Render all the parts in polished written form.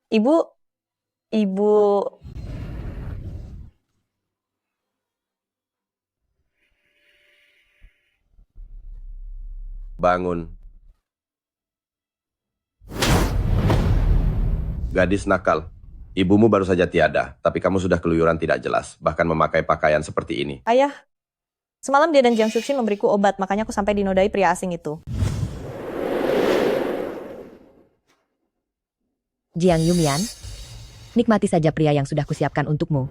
Ibu, ibu, Bangun. Gadis nakal. Ibumu baru saja tiada, tapi kamu sudah keluyuran tidak jelas, bahkan memakai pakaian seperti ini. ayah. Semalam dia dan Jiang Xuxin memberiku obat, makanya aku sampai dinodai pria asing itu. Jiang Yumian, nikmati saja pria yang sudah kusiapkan untukmu.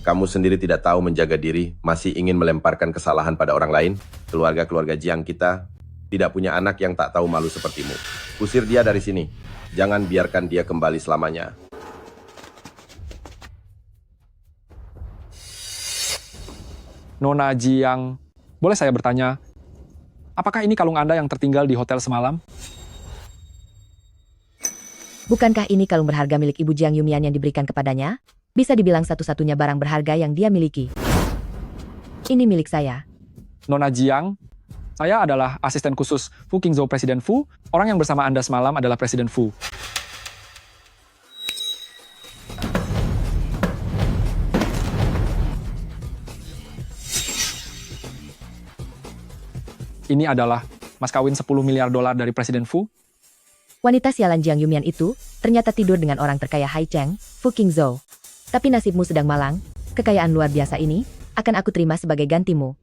Kamu sendiri tidak tahu menjaga diri, masih ingin melemparkan kesalahan pada orang lain. Keluarga-keluarga Jiang kita tidak punya anak yang tak tahu malu sepertimu. Usir dia dari sini. Jangan biarkan dia kembali selamanya. Nona Jiang, boleh saya bertanya, apakah ini kalung Anda yang tertinggal di hotel semalam? Bukankah ini kalung berharga milik Ibu Jiang Yumian yang diberikan kepadanya? Bisa dibilang satu-satunya barang berharga yang dia miliki. Ini milik saya. Nona Jiang, saya adalah asisten khusus Fu Qingzhou Presiden Fu. Orang yang bersama Anda semalam adalah Presiden Fu. Ini adalah mas kawin 10 miliar dolar dari Presiden Fu. Wanita sialan Jiang Yumian itu ternyata tidur dengan orang terkaya Hai Cheng, Fu Qingzhou. Tapi nasibmu sedang malang, kekayaan luar biasa ini akan aku terima sebagai gantimu.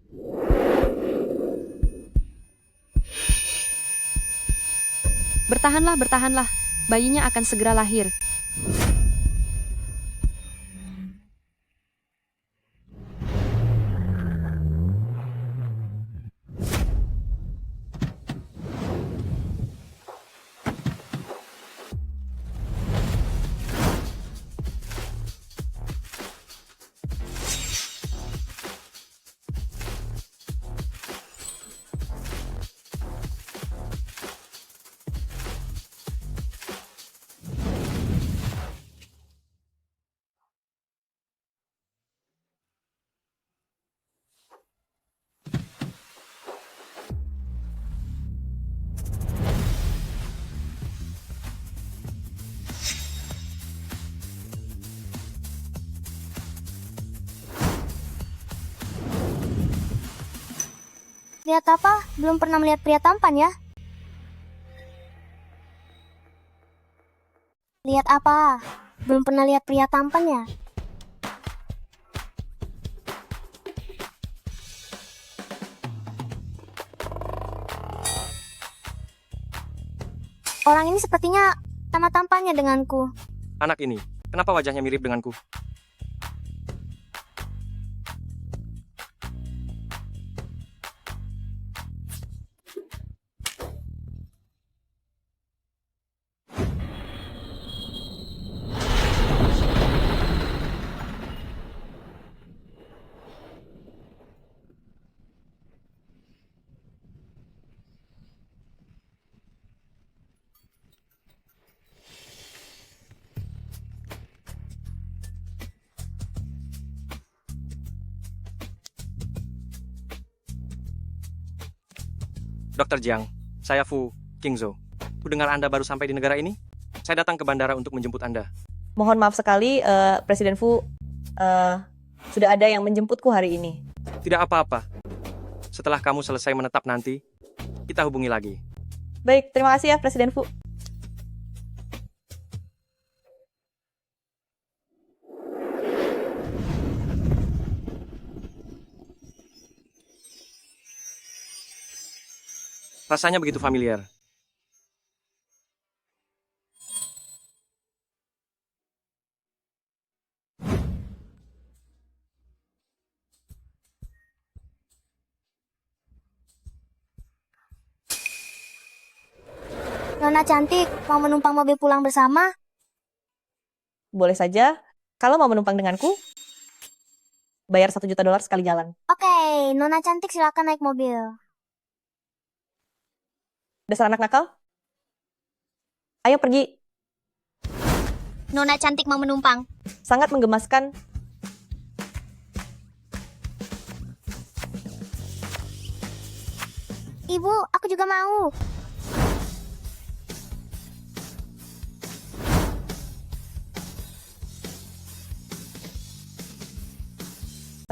Bertahanlah, bertahanlah. Bayinya akan segera lahir. Lihat apa? Belum pernah melihat pria tampan ya? Lihat apa? Belum pernah lihat pria tampan ya? Orang ini sepertinya sama tampannya denganku. Anak ini, kenapa wajahnya mirip denganku? Dr. Jiang, saya Fu Qingzhou. Kudengar Anda baru sampai di negara ini. Saya datang ke bandara untuk menjemput Anda. Mohon maaf sekali, Presiden Fu, sudah ada yang menjemputku hari ini. Tidak apa-apa. Setelah kamu selesai menetap nanti, kita hubungi lagi. Baik, terima kasih ya Presiden Fu. Rasanya begitu familiar. Nona cantik, mau menumpang mobil pulang bersama? Boleh saja, kalau mau menumpang denganku, bayar $1 juta sekali jalan. Oke, Nona cantik silakan naik mobil. Dasar anak nakal. Ayo pergi. Nona cantik mau menumpang. Sangat menggemaskan. Ibu, aku juga mau.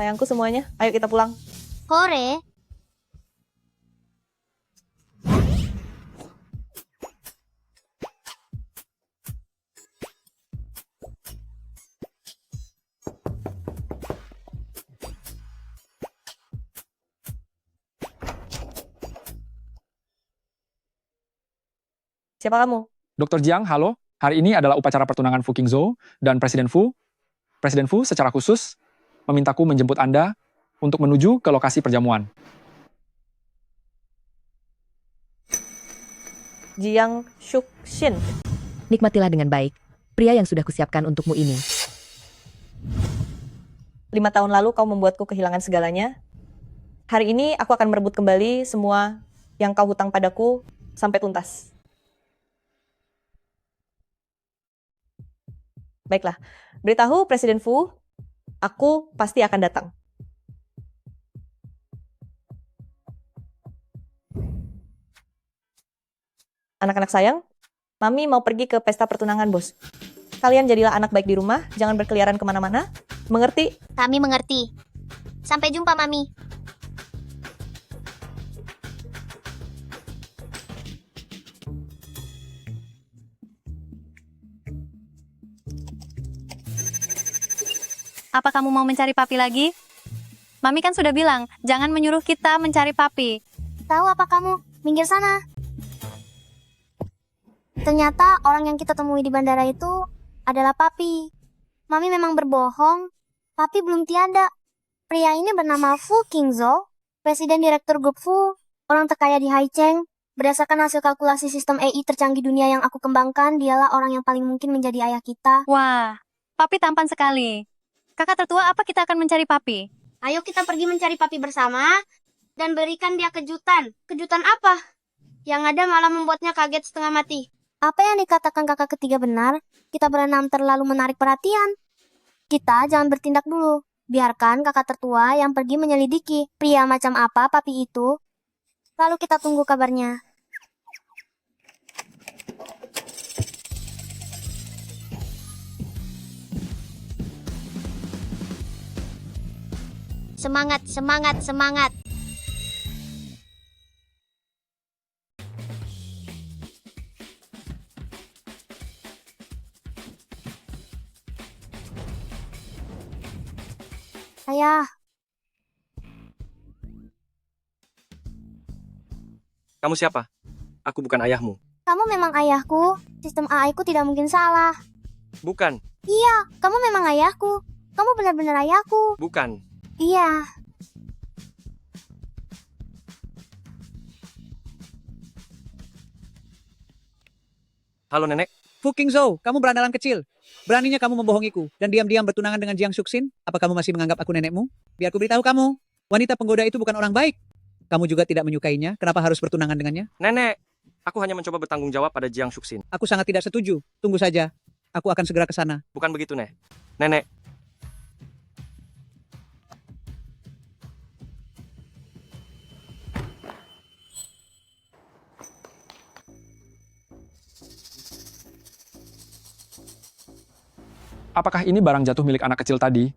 Sayangku semuanya, ayo kita pulang. Hore. Siapa kamu? Dr. Jiang, halo. Hari ini adalah upacara pertunangan Fu Qingzhou dan Presiden Fu. Presiden Fu secara khusus memintaku menjemput Anda untuk menuju ke lokasi perjamuan. Jiang Shuxin. Nikmatilah dengan baik pria yang sudah kusiapkan untukmu ini. 5 tahun lalu kau membuatku kehilangan segalanya. Hari ini aku akan merebut kembali semua yang kau hutang padaku sampai tuntas. Baiklah, beritahu Presiden Fu, aku pasti akan datang. Anak-anak sayang, Mami mau pergi ke pesta pertunangan, Bos. Kalian jadilah anak baik di rumah, jangan berkeliaran kemana-mana. Mengerti? Kami mengerti. Sampai jumpa, Mami. Apa kamu mau mencari papi lagi? Mami kan sudah bilang, jangan menyuruh kita mencari papi. Tahu apa kamu? Minggir sana. Ternyata orang yang kita temui di bandara itu adalah Papi. Mami memang berbohong. Papi belum tiada. Pria ini bernama Fu Qingzhou, Presiden Direktur Grup Fu, orang terkaya di Haicheng. Berdasarkan hasil kalkulasi sistem AI tercanggih dunia yang aku kembangkan, dialah orang yang paling mungkin menjadi ayah kita. Wah, papi tampan sekali. Kakak tertua, apa kita akan mencari papi? Ayo kita pergi mencari Papi bersama dan berikan dia kejutan. Kejutan apa? Yang ada malah membuatnya kaget setengah mati. Apa yang dikatakan kakak ketiga benar? Kita berenam terlalu menarik perhatian. Kita jangan bertindak dulu. Biarkan kakak tertua yang pergi menyelidiki pria macam apa Papi itu. Lalu kita tunggu kabarnya. Semangat, semangat, semangat. Ayah, Kamu siapa? Aku bukan ayahmu. kamu memang ayahku. Sistem AI ku tidak mungkin salah. Bukan, Iya, kamu memang ayahku. Kamu benar-benar ayahku. bukan. Iya. Halo nenek, Fu Qingzhou, kamu berandalan kecil. Beraninya kamu membohongiku dan diam-diam bertunangan dengan Jiang Shuxin? Apa kamu masih menganggap aku nenekmu? Biar ku beritahu kamu, wanita penggoda itu bukan orang baik. Kamu juga tidak menyukainya, kenapa harus bertunangan dengannya? nenek. Aku hanya mencoba bertanggung jawab pada Jiang Shuxin. Aku sangat tidak setuju. Tunggu saja. Aku akan segera ke sana. Bukan begitu, Nenek. Apakah ini barang jatuh milik anak kecil tadi?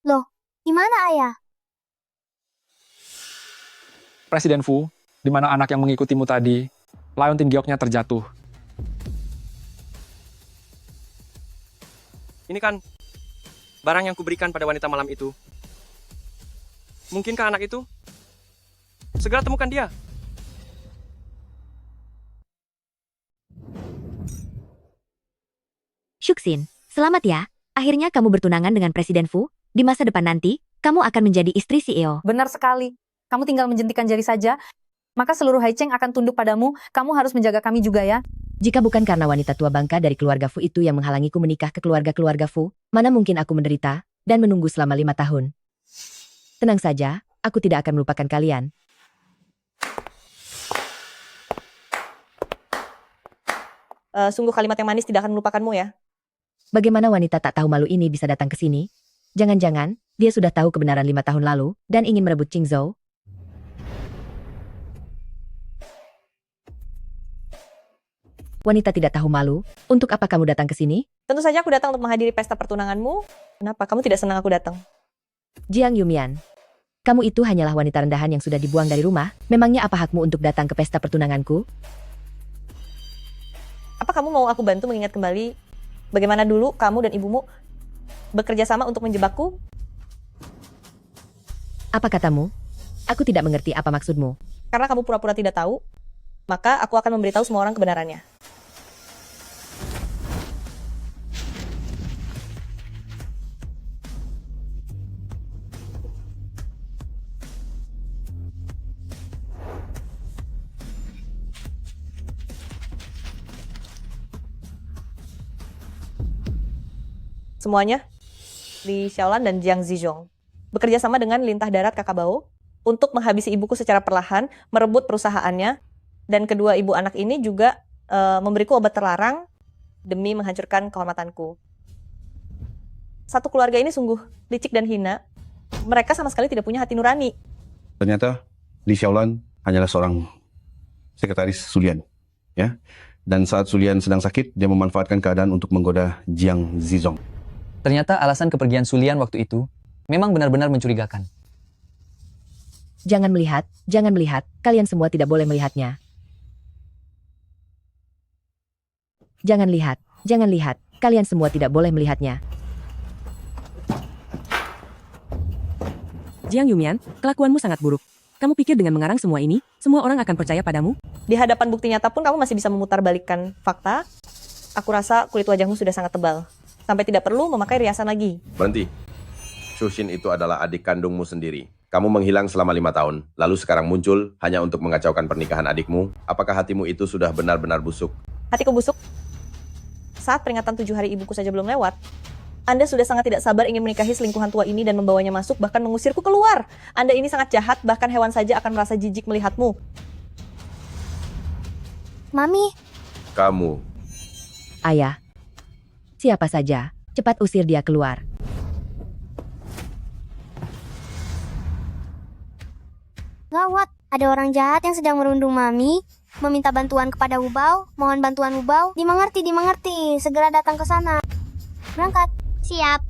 Loh, gimana ayah? Presiden Fu, di mana anak yang mengikutimu tadi, Leontin Gioknya terjatuh. Ini kan barang yang kuberikan pada wanita malam itu. Mungkinkah anak itu? Segera temukan dia. Shuxin, selamat ya. Akhirnya kamu bertunangan dengan Presiden Fu. Di masa depan nanti, kamu akan menjadi istri CEO. Benar sekali. Kamu tinggal menjentikan jari saja, maka seluruh Haicheng akan tunduk padamu. Kamu harus menjaga kami juga ya. Jika bukan karena wanita tua bangka dari keluarga Fu itu yang menghalangiku menikah ke keluarga-keluarga Fu, mana mungkin aku menderita dan menunggu selama 5 tahun. Tenang saja, aku tidak akan melupakan kalian. Sungguh kalimat yang manis tidak akan melupakanmu ya. Bagaimana wanita tak tahu malu ini bisa datang ke sini? Jangan-jangan, dia sudah tahu kebenaran 5 tahun lalu dan ingin merebut Qingzhou. Wanita tidak tahu malu, untuk apa kamu datang ke sini? Tentu saja aku datang untuk menghadiri pesta pertunanganmu. Kenapa? Kamu tidak senang aku datang? Jiang Yumian, kamu itu hanyalah wanita rendahan yang sudah dibuang dari rumah. Memangnya apa hakmu untuk datang ke pesta pertunanganku? Apa kamu mau aku bantu mengingat kembali bagaimana dulu kamu dan ibumu bekerja sama untuk menjebakku? Apa katamu? Aku tidak mengerti apa maksudmu. Karena kamu pura-pura tidak tahu, maka aku akan memberitahu semua orang kebenarannya. Semuanya, Li Xiaolan dan Jiang Zizhong, bekerja sama dengan Lintah Darat Kakabao untuk menghabisi ibuku secara perlahan, merebut perusahaannya, dan kedua ibu anak ini juga memberiku obat terlarang demi menghancurkan kehormatanku. Satu keluarga ini sungguh licik dan hina. Mereka sama sekali tidak punya hati nurani. Ternyata Li Xiaolan hanyalah seorang sekretaris Sulian, ya. Dan saat Sulian sedang sakit, dia memanfaatkan keadaan untuk menggoda Jiang Zizhong. Ternyata alasan kepergian Sulian waktu itu memang benar-benar mencurigakan. Jangan melihat, kalian semua tidak boleh melihatnya. Jangan lihat, kalian semua tidak boleh melihatnya. Jiang Yumian, kelakuanmu sangat buruk. Kamu pikir dengan mengarang semua ini, semua orang akan percaya padamu? Di hadapan bukti nyata pun kamu masih bisa memutarbalikkan fakta. Aku rasa kulit wajahmu sudah sangat tebal. Sampai tidak perlu memakai riasan lagi. Berhenti. Shushin itu adalah adik kandungmu sendiri. Kamu menghilang selama 5 tahun, lalu sekarang muncul hanya untuk mengacaukan pernikahan adikmu. Apakah hatimu itu sudah benar-benar busuk? Hatiku busuk. Saat peringatan 7 hari ibuku saja belum lewat, Anda sudah sangat tidak sabar ingin menikahi selingkuhan tua ini dan membawanya masuk, bahkan mengusirku keluar. Anda ini sangat jahat, bahkan hewan saja akan merasa jijik melihatmu. Mami, Kamu. Ayah. Siapa saja, cepat usir dia keluar. gawat. Ada orang jahat yang sedang merundung Mami, meminta bantuan kepada Wubao. Mohon bantuan Wubao. Dimengerti. Segera datang ke sana. Berangkat. Siap.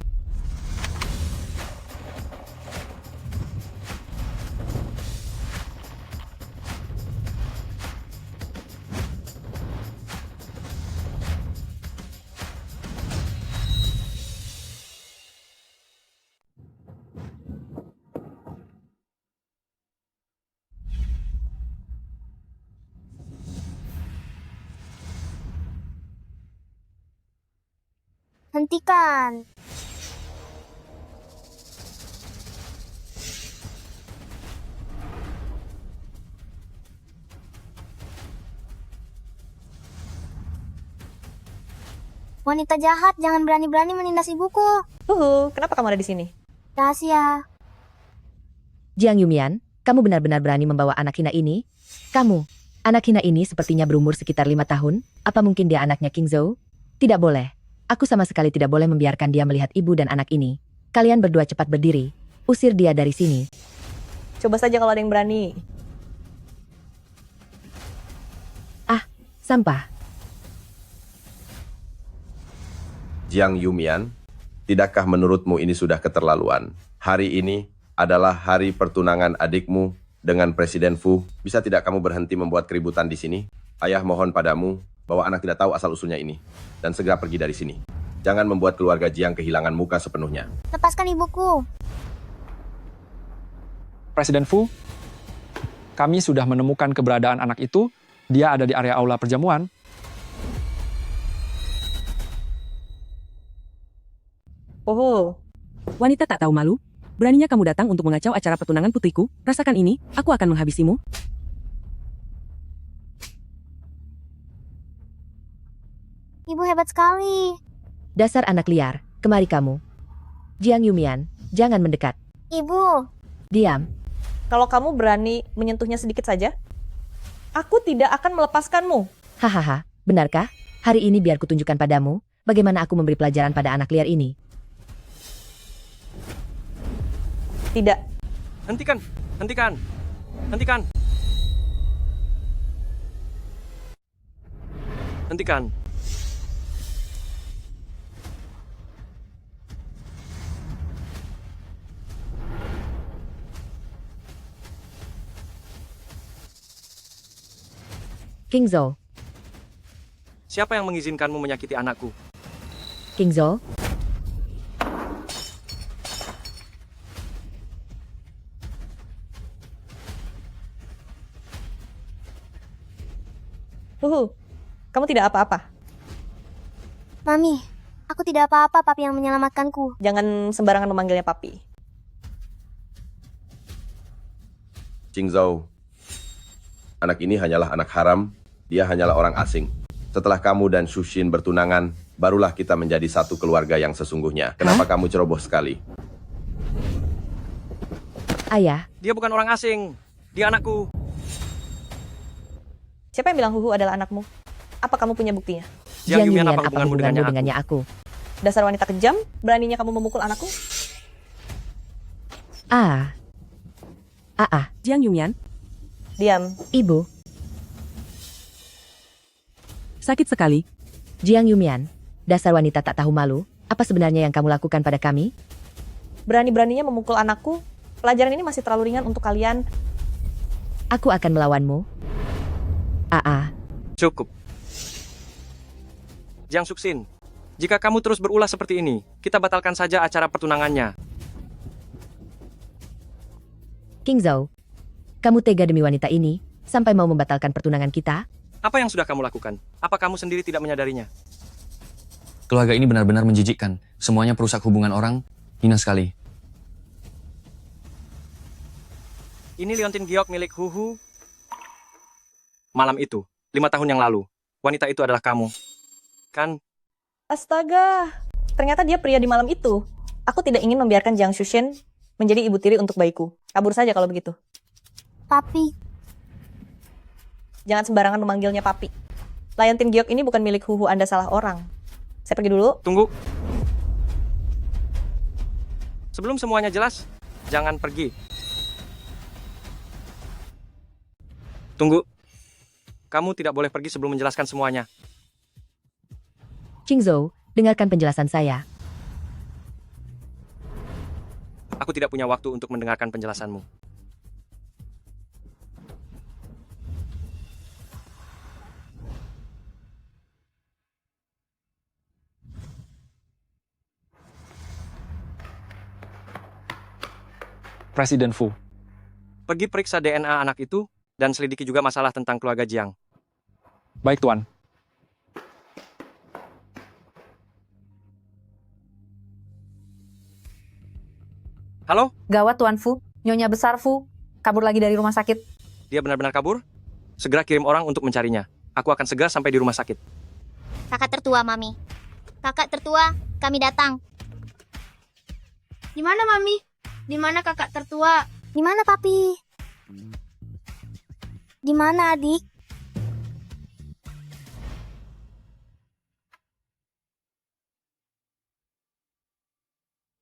Hentikan. Wanita jahat, jangan berani-berani menindas ibuku. Kenapa kamu ada di sini? Rahasia. Jiang Yumian, kamu benar-benar berani membawa anak hina ini? Kamu, anak hina ini sepertinya berumur sekitar 5 tahun. Apa mungkin dia anaknya King Zhou? Tidak boleh. Aku sama sekali tidak boleh membiarkan dia melihat ibu dan anak ini. Kalian berdua cepat berdiri. Usir dia dari sini. Coba saja kalau ada yang berani. Ah, sampah. Jiang Yumian, tidakkah menurutmu ini sudah keterlaluan? Hari ini adalah hari pertunangan adikmu dengan Presiden Fu. Bisa tidak kamu berhenti membuat keributan di sini? Ayah mohon padamu bahwa anak tidak tahu asal-usulnya ini. Dan segera pergi dari sini. Jangan membuat keluarga Jiang kehilangan muka sepenuhnya. Lepaskan ibuku. Presiden Fu, kami sudah menemukan keberadaan anak itu. Dia ada di area aula perjamuan. Wanita tak tahu malu. Beraninya kamu datang untuk mengacau acara pertunangan putriku. Rasakan ini, aku akan menghabisimu. Ibu hebat sekali. Dasar anak liar, kemari kamu. Jiang Yumian, jangan mendekat. Ibu. Diam. Kalau kamu berani menyentuhnya sedikit saja, aku tidak akan melepaskanmu. Hahaha, benarkah? Hari ini biar kutunjukkan padamu, bagaimana aku memberi pelajaran pada anak liar ini. Tidak. Hentikan. Hentikan. King Zhou, Siapa yang mengizinkanmu menyakiti anakku? King Zhou, Huhu, kamu tidak apa-apa. Mami, aku tidak apa-apa, papi yang menyelamatkanku. Jangan sembarangan memanggilnya papi. Qingzhou, anak ini hanyalah anak haram, dia hanyalah orang asing. Setelah kamu dan Shushin bertunangan, barulah kita menjadi satu keluarga yang sesungguhnya. Kenapa kamu ceroboh sekali? Ayah, Dia bukan orang asing. Dia anakku. Siapa yang bilang Huhu adalah anakmu? Apa kamu punya buktinya? Jiang Yumian, Yumian, apa apa hubunganmu hubunganmu dengannya dengannya aku? Dasar wanita kejam, beraninya kamu memukul anakku? Ah, Jiang Yumian, Diam. Ibu, sakit sekali. Jiang Yumian, dasar wanita tak tahu malu, apa sebenarnya yang kamu lakukan pada kami? Berani-beraninya memukul anakku? Pelajaran ini masih terlalu ringan untuk kalian. Aku akan melawanmu. Cukup. Jiang Suksin, jika kamu terus berulah seperti ini, kita batalkan saja acara pertunangannya. King Zhou, kamu tega demi wanita ini, sampai mau membatalkan pertunangan kita? Apa yang sudah kamu lakukan? Apa kamu sendiri tidak menyadarinya? Keluarga ini benar-benar menjijikkan. Semuanya perusak hubungan orang. Hina sekali. Ini liontin giok milik Huhu. Malam itu, 5 tahun yang lalu, wanita itu adalah kamu. Kan? Astaga, ternyata dia pria di malam itu. Aku tidak ingin membiarkan Jiang Shushin menjadi ibu tiri untuk bayiku. Kabur saja kalau begitu. Papi, Jangan sembarangan memanggilnya papi. Liontin giok ini bukan milik Huhu, Anda salah orang. Saya pergi dulu. Tunggu. Sebelum semuanya jelas, jangan pergi. Tunggu. Kamu tidak boleh pergi sebelum menjelaskan semuanya. King Zhou, dengarkan penjelasan saya. Aku tidak punya waktu untuk mendengarkan penjelasanmu. Presiden Fu. Pergi periksa DNA anak itu, dan selidiki juga masalah tentang keluarga Jiang. Baik, Tuan. Halo? Gawat Tuan Fu, Nyonya Besar Fu, kabur lagi dari rumah sakit. Dia benar-benar kabur? Segera kirim orang untuk mencarinya. Aku akan segera sampai di rumah sakit. kakak tertua, Mami. Kakak tertua, kami datang. Di mana, Mami? Di mana kakak tertua? Di mana, Papi? Di mana, adik?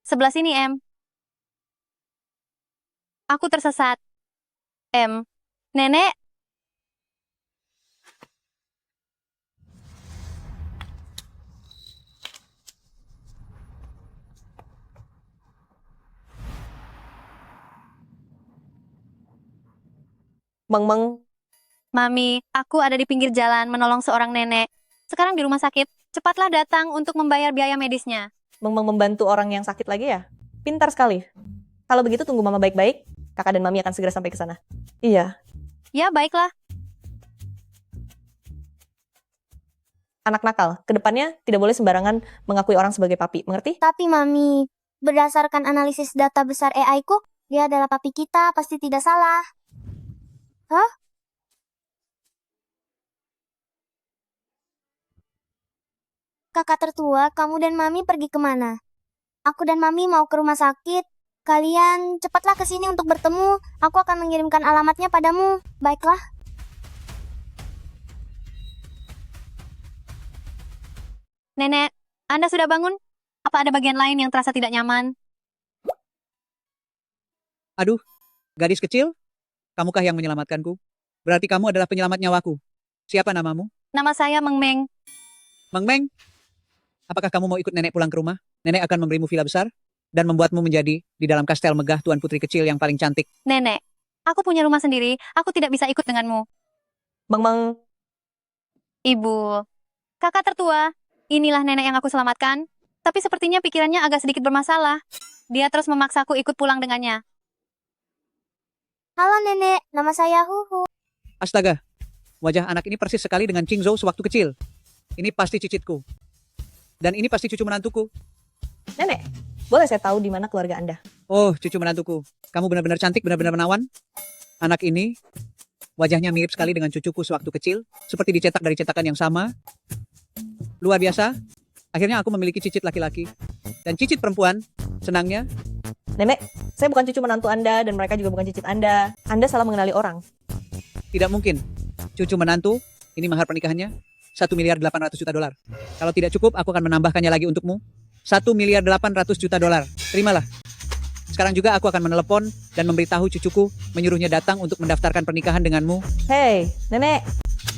Sebelah sini, Em. Aku tersesat. Em. Nenek. Meng-meng. Mami, aku ada di pinggir jalan menolong seorang nenek. Sekarang di rumah sakit. Cepatlah datang untuk membayar biaya medisnya. Meng-meng membantu orang yang sakit lagi ya? Pintar sekali. Kalau begitu tunggu mama baik-baik. Kakak dan mami akan segera sampai ke sana. Iya. Ya, baiklah. Anak nakal, kedepannya tidak boleh sembarangan mengakui orang sebagai papi. Mengerti? Tapi, Mami, berdasarkan analisis data besar AI ku, dia adalah papi kita, pasti tidak salah. Hah? Kakak tertua, kamu dan Mami pergi kemana? Aku dan Mami mau ke rumah sakit. Kalian cepatlah ke sini untuk bertemu. Aku akan mengirimkan alamatnya padamu. Baiklah. Nenek, Anda sudah bangun? Apa ada bagian lain yang terasa tidak nyaman? Aduh, gadis kecil, kamukah yang menyelamatkanku? Berarti kamu adalah penyelamat nyawaku. Siapa namamu? Nama saya Meng Meng. Meng Meng, apakah kamu mau ikut nenek pulang ke rumah? Nenek akan memberimu villa besar dan membuatmu menjadi di dalam kastel megah tuan putri kecil yang paling cantik. Nenek, aku punya rumah sendiri. Aku tidak bisa ikut denganmu. Meng, Ibu, kakak tertua, inilah nenek yang aku selamatkan. Tapi sepertinya pikirannya agak sedikit bermasalah. Dia terus memaksaku ikut pulang dengannya. Halo nenek, nama saya Huhu. Astaga, wajah anak ini persis sekali dengan Qingzhou sewaktu kecil. Ini pasti cicitku. Dan ini pasti cucu menantuku. Nenek, boleh saya tahu di mana keluarga Anda? Oh, cucu menantuku. Kamu benar-benar cantik, benar-benar menawan. Anak ini, wajahnya mirip sekali dengan cucuku sewaktu kecil. Seperti dicetak dari cetakan yang sama. Luar biasa. Akhirnya aku memiliki cicit laki-laki. Dan cicit perempuan. Senangnya. Nenek, saya bukan cucu menantu Anda dan mereka juga bukan cicit Anda. Anda salah mengenali orang. Tidak mungkin. Cucu menantu, ini mahar pernikahannya. 1.800.000.000 dolar. Kalau tidak cukup, aku akan menambahkannya lagi untukmu. 1.800.000.000 dolar. Terimalah. Sekarang juga aku akan menelepon dan memberitahu cucuku, menyuruhnya datang untuk mendaftarkan pernikahan denganmu. Hei, nenek,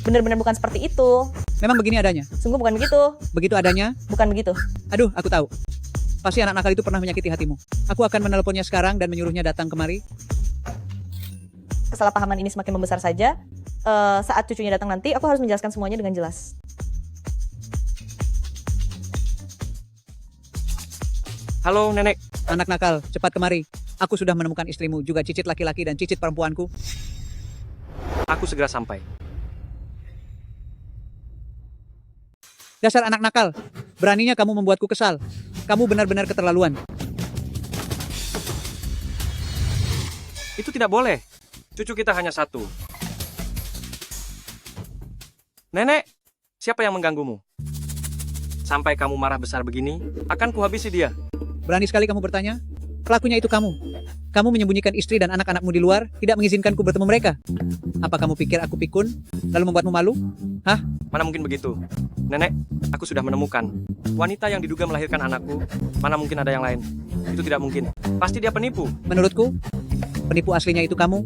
benar-benar bukan seperti itu. Memang begini adanya. Sungguh bukan begitu. Begitu adanya? Bukan begitu. Aduh, aku tahu. Pasti anak nakal itu pernah menyakiti hatimu. Aku akan meneleponnya sekarang dan menyuruhnya datang kemari. Kesalahpahaman ini semakin membesar saja. Saat cucunya datang nanti, aku harus menjelaskan semuanya dengan jelas. Halo, Nenek. Anak nakal, cepat kemari. Aku sudah menemukan istrimu, juga cicit laki-laki dan cicit perempuanku. Aku segera sampai. Dasar anak nakal, beraninya kamu membuatku kesal. Kamu benar-benar keterlaluan. Itu tidak boleh. Cucu kita hanya satu. Nenek, siapa yang mengganggumu? Sampai kamu marah besar begini, akan kuhabisi dia. Berani sekali kamu bertanya? Pelakunya itu kamu. Kamu menyembunyikan istri dan anak-anakmu di luar, tidak mengizinkanku bertemu mereka. Apa kamu pikir aku pikun, lalu membuatmu malu? Hah? Mana mungkin begitu? Nenek, aku sudah menemukan. Wanita yang diduga melahirkan anakku, mana mungkin ada yang lain. Itu tidak mungkin. Pasti dia penipu. Menurutku, penipu aslinya itu kamu.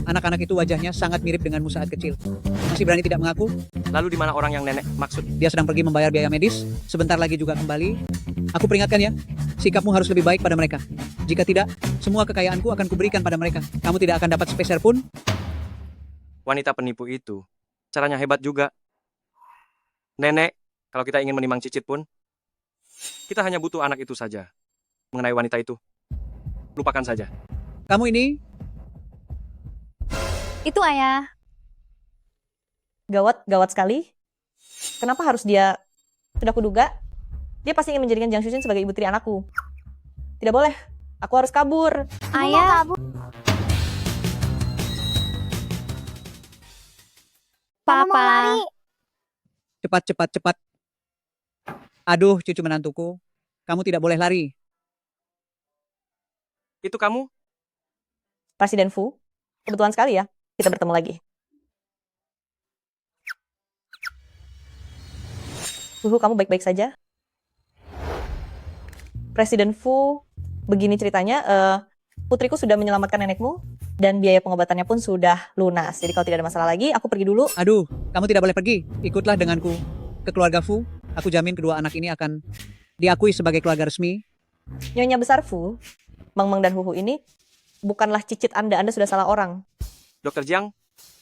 Anak-anak itu wajahnya sangat mirip denganmu saat kecil. Masih berani tidak mengaku? Lalu di mana orang yang nenek maksud? Dia sedang pergi membayar biaya medis, sebentar lagi juga kembali. Aku peringatkan ya, sikapmu harus lebih baik pada mereka. Jika tidak, semua kekayaanku akan kuberikan pada mereka. Kamu tidak akan dapat sepeser pun. Wanita penipu itu, caranya hebat juga. Nenek, kalau kita ingin menimang cicit pun, kita hanya butuh anak itu saja. Mengenai wanita itu, lupakan saja. Kamu ini... Itu ayah. Gawat sekali. Kenapa harus dia? Sudah kuduga, dia pasti ingin menjadikan Jiang Xuxin sebagai ibu tiri anakku. Tidak boleh. Aku harus kabur. Ayah. Papa. Cepat. Aduh, cucu menantuku. Kamu tidak boleh lari. Itu kamu? Presiden Fu, kebetulan sekali ya, kita bertemu lagi. Kamu baik-baik saja? Presiden Fu, begini ceritanya, putriku sudah menyelamatkan nenekmu, dan biaya pengobatannya pun sudah lunas. Jadi kalau tidak ada masalah lagi, aku pergi dulu. Aduh, kamu tidak boleh pergi. Ikutlah denganku ke keluarga Fu. Aku jamin kedua anak ini akan diakui sebagai keluarga resmi. Nyonya besar Fu, Meng dan Huhu ini bukanlah cicit Anda sudah salah orang. Dokter Jiang,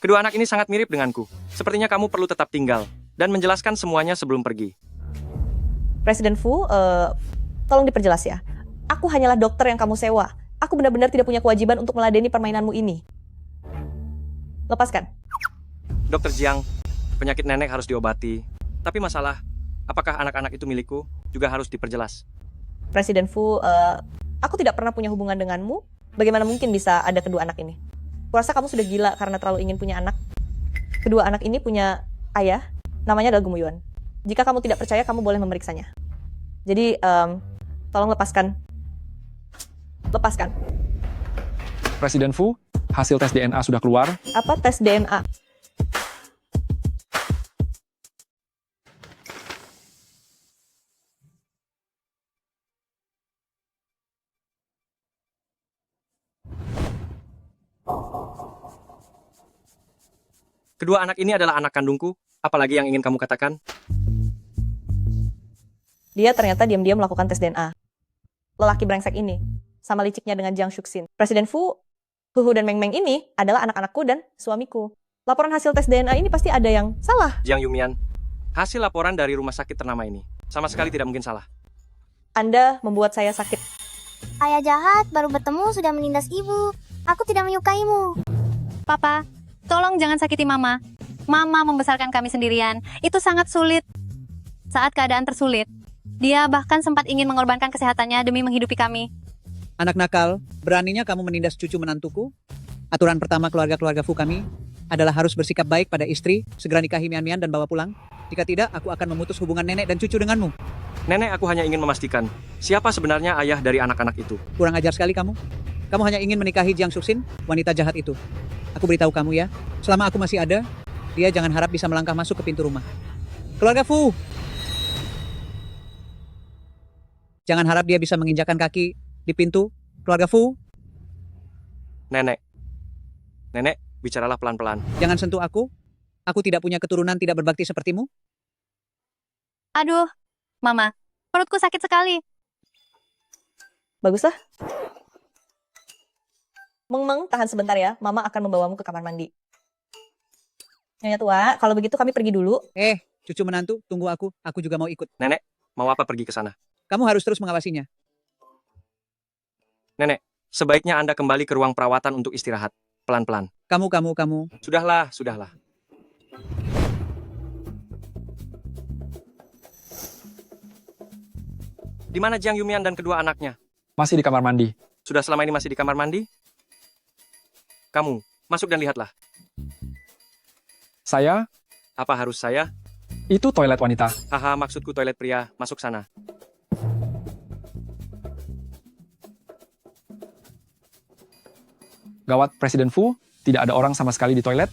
kedua anak ini sangat mirip denganku. Sepertinya kamu perlu tetap tinggal dan menjelaskan semuanya sebelum pergi. Presiden Fu, tolong diperjelas ya. Aku hanyalah dokter yang kamu sewa. Aku benar-benar tidak punya kewajiban untuk meladeni permainanmu ini. Lepaskan. Dokter Jiang, penyakit nenek harus diobati. Tapi masalah, apakah anak-anak itu milikku, juga harus diperjelas. Presiden Fu, aku tidak pernah punya hubungan denganmu. Bagaimana mungkin bisa ada kedua anak ini? Kurasa kamu sudah gila karena terlalu ingin punya anak. Kedua anak ini punya ayah, namanya adalah Gumuyuan. Jika kamu tidak percaya, kamu boleh memeriksanya. Jadi, tolong lepaskan. Lepaskan. Presiden Fu, hasil tes DNA sudah keluar. Apa tes DNA? Kedua anak ini adalah anak kandungku, apalagi yang ingin kamu katakan? Dia ternyata diam-diam melakukan tes DNA. Lelaki brengsek ini, sama liciknya dengan Jiang Shuxin. Presiden Fu, Huhu dan Meng Meng ini adalah anak-anakku dan suamiku. Laporan hasil tes DNA ini pasti ada yang salah. Jiang Yumian, hasil laporan dari rumah sakit ternama ini sama sekali tidak mungkin salah. Anda membuat saya sakit. Ayah jahat, baru bertemu sudah menindas ibu. Aku tidak menyukaimu. Papa, tolong jangan sakiti Mama. Mama membesarkan kami sendirian. Itu sangat sulit. Saat keadaan tersulit, dia bahkan sempat ingin mengorbankan kesehatannya demi menghidupi kami. Anak nakal, beraninya kamu menindas cucu menantuku? Aturan pertama keluarga-keluarga Fu kami adalah harus bersikap baik pada istri, segera nikahi Mian-Mian dan bawa pulang. Jika tidak, aku akan memutus hubungan nenek dan cucu denganmu. Nenek, aku hanya ingin memastikan siapa sebenarnya ayah dari anak-anak itu. Kurang ajar sekali kamu. Kamu hanya ingin menikahi Jiang Shuxin, wanita jahat itu. Aku beritahu kamu ya, selama aku masih ada, dia jangan harap bisa melangkah masuk ke pintu rumah. Keluarga Fu! Jangan harap dia bisa menginjakan kaki di pintu. Keluarga Fu! Nenek, bicaralah pelan-pelan. Jangan sentuh aku. Aku tidak punya keturunan tidak berbakti sepertimu. Aduh, Mama, perutku sakit sekali. Baguslah. Meng Meng, tahan sebentar ya. Mama akan membawamu ke kamar mandi. Nyonya tua, kalau begitu kami pergi dulu. Cucu menantu, tunggu aku. Aku juga mau ikut. Nenek, mau apa pergi ke sana? Kamu harus terus mengawasinya. Nenek, sebaiknya Anda kembali ke ruang perawatan untuk istirahat. Pelan-pelan. Kamu. Sudahlah. Di mana Jiang Yumian dan kedua anaknya? Masih di kamar mandi. Sudah selama ini masih di kamar mandi? Kamu, masuk dan lihatlah. Saya, Apa harus saya? itu toilet wanita. Haha, maksudku toilet pria. Masuk sana. Gawat, Presiden Fu, tidak ada orang sama sekali di toilet.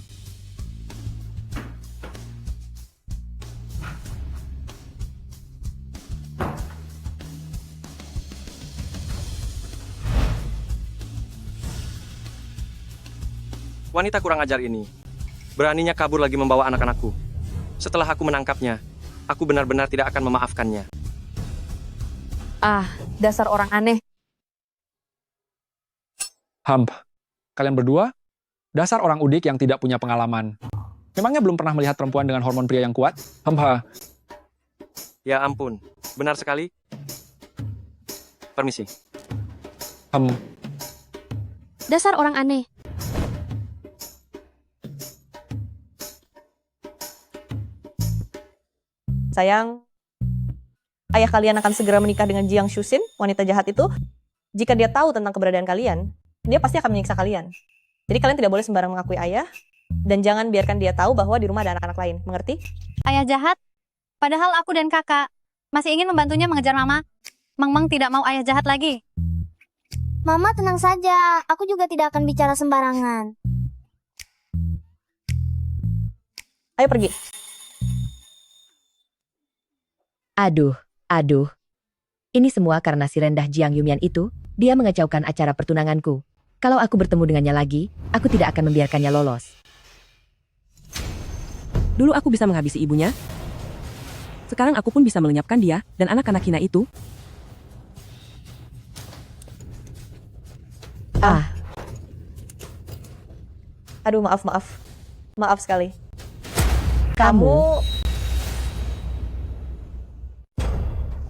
Wanita kurang ajar ini. Beraninya kabur lagi membawa anak-anakku. Setelah aku menangkapnya, aku benar-benar tidak akan memaafkannya. Ah, dasar orang aneh. Hump, kalian berdua, dasar orang udik yang tidak punya pengalaman. Memangnya belum pernah melihat perempuan dengan hormon pria yang kuat? Hump, Ya ampun, benar sekali. Permisi. Dasar orang aneh. Sayang, ayah kalian akan segera menikah dengan Jiang Shuxin, wanita jahat itu. Jika dia tahu tentang keberadaan kalian, dia pasti akan menyiksa kalian. Jadi kalian tidak boleh sembarang mengakui ayah, dan jangan biarkan dia tahu bahwa di rumah ada anak-anak lain. Mengerti? Ayah jahat? Padahal aku dan kakak masih ingin membantunya mengejar Mama. Meng Meng tidak mau ayah jahat lagi. Mama tenang saja, aku juga tidak akan bicara sembarangan. Ayo pergi. Aduh. Ini semua karena si rendah Jiang Yumian itu, dia mengacaukan acara pertunanganku. Kalau aku bertemu dengannya lagi, aku tidak akan membiarkannya lolos. Dulu aku bisa menghabisi ibunya. Sekarang aku pun bisa melenyapkan dia dan anak-anak hina itu. Aduh, maaf. Maaf sekali. Kamu...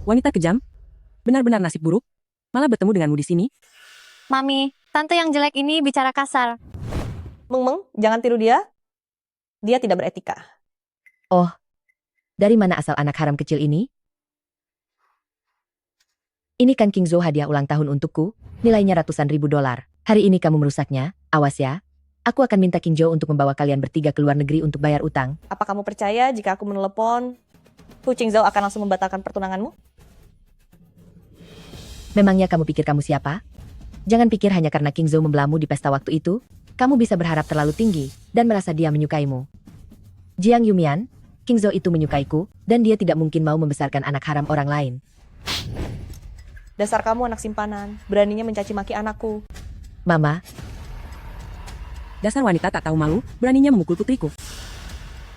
Wanita kejam. Benar-benar nasib buruk. Malah bertemu denganmu di sini. Mami, tante yang jelek ini bicara kasar. Meng Meng, jangan tiru dia. Dia tidak beretika. Oh, dari mana asal anak haram kecil ini? Ini kan King Zhou hadiah ulang tahun untukku, nilainya ratusan ribu dolar. Hari ini kamu merusaknya, awas ya. Aku akan minta King Zhou untuk membawa kalian bertiga ke luar negeri untuk bayar utang. Apa kamu percaya jika aku menelepon, Fu Qingzhou akan langsung membatalkan pertunanganmu? Memangnya kamu pikir kamu siapa? Jangan pikir hanya karena King Zhou membelamu di pesta waktu itu, kamu bisa berharap terlalu tinggi dan merasa dia menyukaimu. Jiang Yumian, King Zhou itu menyukaiku, dan dia tidak mungkin mau membesarkan anak haram orang lain. Dasar kamu anak simpanan, beraninya mencaci maki anakku. Mama, Dasar wanita tak tahu malu, beraninya memukul putriku.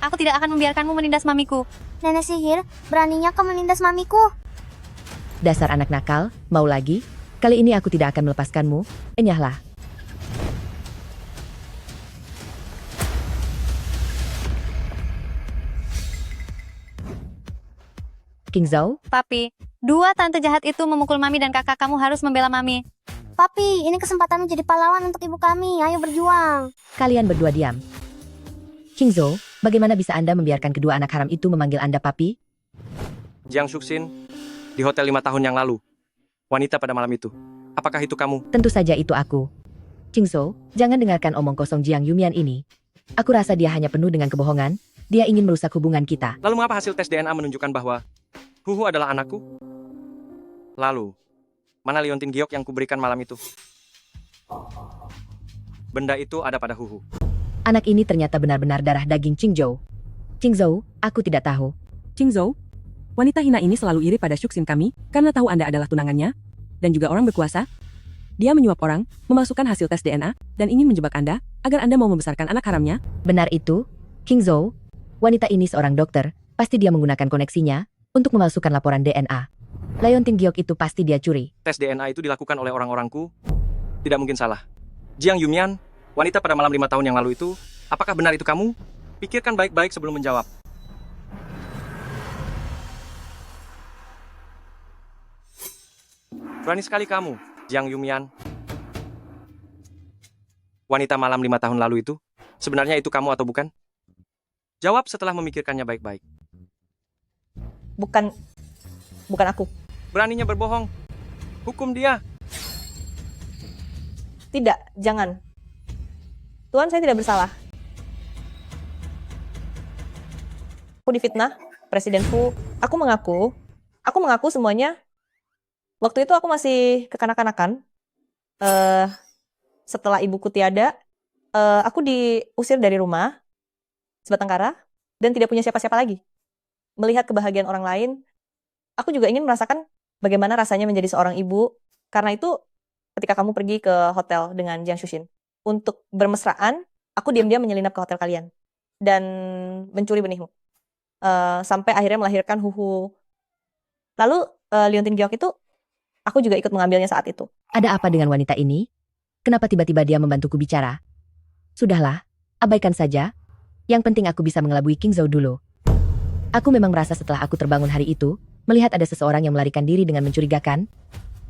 Aku tidak akan membiarkanmu menindas mamiku. Nenek sihir, beraninya kau menindas mamiku. Dasar anak nakal, mau lagi? Kali ini aku tidak akan melepaskanmu. Enyahlah. King Zhou, Papi, dua tante jahat itu memukul mami dan kakak kamu harus membela mami. Papi, ini kesempatanmu jadi pahlawan untuk ibu kami. Ayo berjuang. kalian berdua diam. King Zhou, bagaimana bisa Anda membiarkan kedua anak haram itu memanggil Anda papi? Jiang Shuxin, di hotel 5 tahun yang lalu. Wanita pada malam itu. Apakah itu kamu? Tentu saja itu aku. King Zhou, jangan dengarkan omong kosong Jiang Yumian ini. Aku rasa dia hanya penuh dengan kebohongan. Dia ingin merusak hubungan kita. Lalu mengapa hasil tes DNA menunjukkan bahwa Huhu adalah anakku? Lalu, mana liontin giok yang kuberikan malam itu? Benda itu ada pada Huhu. Anak ini ternyata benar-benar darah daging King Zhou. King Zhou, aku tidak tahu. King Zhou, wanita hina ini selalu iri pada Shuxin kami karena tahu Anda adalah tunangannya dan juga orang berkuasa. Dia menyuap orang, memasukkan hasil tes DNA, dan ingin menjebak Anda agar Anda mau membesarkan anak haramnya. Benar itu, King Zhou. Wanita ini seorang dokter, pasti dia menggunakan koneksinya untuk memalsukan laporan DNA. Leontin Giok itu pasti dia curi. Tes DNA itu dilakukan oleh orang-orangku. Tidak mungkin salah. Jiang Yumian, wanita pada malam 5 tahun yang lalu itu, apakah benar itu kamu? Pikirkan baik-baik sebelum menjawab. Berani sekali kamu, Jiang Yumian. Wanita malam 5 tahun lalu itu, sebenarnya itu kamu atau bukan? Jawab setelah memikirkannya baik-baik. Bukan aku. Beraninya berbohong. Hukum dia. Tidak, jangan. Tuhan, saya tidak bersalah. Aku difitnah, Presiden Fu. Aku mengaku semuanya. Waktu itu aku masih kekanak-kanakan. Setelah ibuku tiada, aku diusir dari rumah, sebatang kara, dan tidak punya siapa-siapa lagi. Melihat kebahagiaan orang lain, aku juga ingin merasakan bagaimana rasanya menjadi seorang ibu. Karena itu, ketika kamu pergi ke hotel dengan Jiang Shuxin, untuk bermesraan, aku diam-diam menyelinap ke hotel kalian dan mencuri benihmu. Sampai akhirnya melahirkan Huhu. Lalu, Liontin Giok itu, aku juga ikut mengambilnya saat itu. Ada apa dengan wanita ini? Kenapa tiba-tiba dia membantuku bicara? Sudahlah, abaikan saja. Yang penting aku bisa mengelabui King Zhou dulu. Aku memang merasa setelah aku terbangun hari itu, melihat ada seseorang yang melarikan diri dengan mencurigakan.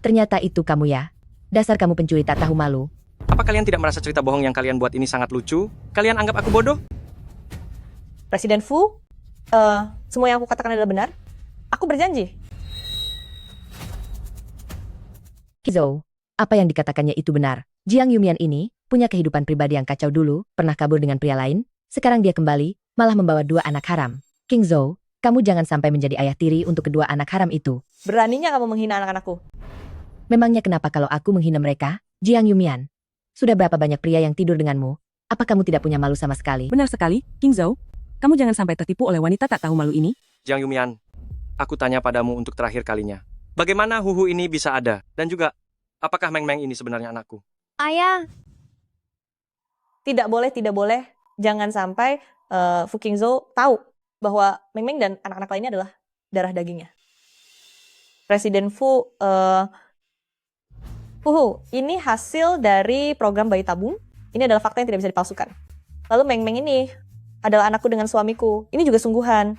Ternyata itu kamu ya. Dasar kamu pencuri tak tahu malu. Apa kalian tidak merasa cerita bohong yang kalian buat ini sangat lucu? Kalian anggap aku bodoh? Presiden Fu, semua yang aku katakan adalah benar. Aku berjanji. King Zhou, apa yang dikatakannya itu benar. Jiang Yumian ini punya kehidupan pribadi yang kacau dulu, pernah kabur dengan pria lain. Sekarang dia kembali, malah membawa 2 anak haram. King Zhou, kamu jangan sampai menjadi ayah tiri untuk kedua anak haram itu. Beraninya kamu menghina anak-anakku. Memangnya kenapa kalau aku menghina mereka? Jiang Yumian, sudah berapa banyak pria yang tidur denganmu? Apa kamu tidak punya malu sama sekali? Benar sekali, King Zhou. Kamu jangan sampai tertipu oleh wanita tak tahu malu ini. Jiang Yumian, aku tanya padamu untuk terakhir kalinya. Bagaimana Huhu ini bisa ada? Dan juga, apakah Meng Meng ini sebenarnya anakku? Ayah, Tidak boleh. Jangan sampai Fu King Zhou tahu bahwa Meng Meng dan anak-anak lainnya adalah darah dagingnya. Presiden Fu, Huhu, ini hasil dari program bayi tabung. Ini adalah fakta yang tidak bisa dipalsukan. Lalu Meng Meng ini adalah anakku dengan suamiku. Ini juga sungguhan.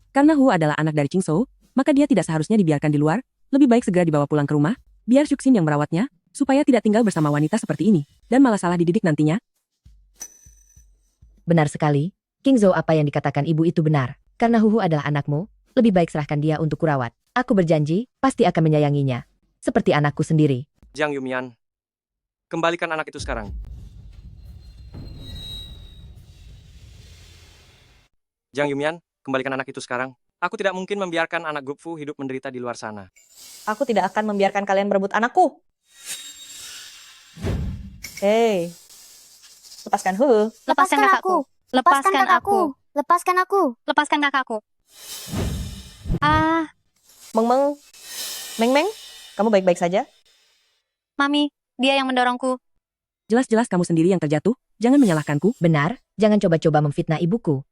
Karena Hu adalah anak dari King Zhou, maka dia tidak seharusnya dibiarkan di luar. Lebih baik segera dibawa pulang ke rumah, biar Shuxin yang merawatnya, supaya tidak tinggal bersama wanita seperti ini, dan malah salah dididik nantinya. Benar sekali. King Zhou, apa yang dikatakan ibu itu benar. Karena Huhu adalah anakmu, lebih baik serahkan dia untuk kurawat. Aku berjanji, pasti akan menyayanginya. Seperti anakku sendiri. Jiang Yumian, kembalikan anak itu sekarang. Jiang Yumian, kembalikan anak itu sekarang. Aku tidak mungkin membiarkan anak Gupfu hidup menderita di luar sana. Aku tidak akan membiarkan kalian berebut anakku. Hei, lepaskan Huhu. lepaskan kakakku. Lepaskan aku. Lepaskan aku. Lepaskan kakakku. Meng Meng, kamu baik-baik saja? Mami, dia yang mendorongku. Jelas-jelas kamu sendiri yang terjatuh, jangan menyalahkanku. Benar, jangan coba-coba memfitnah ibuku.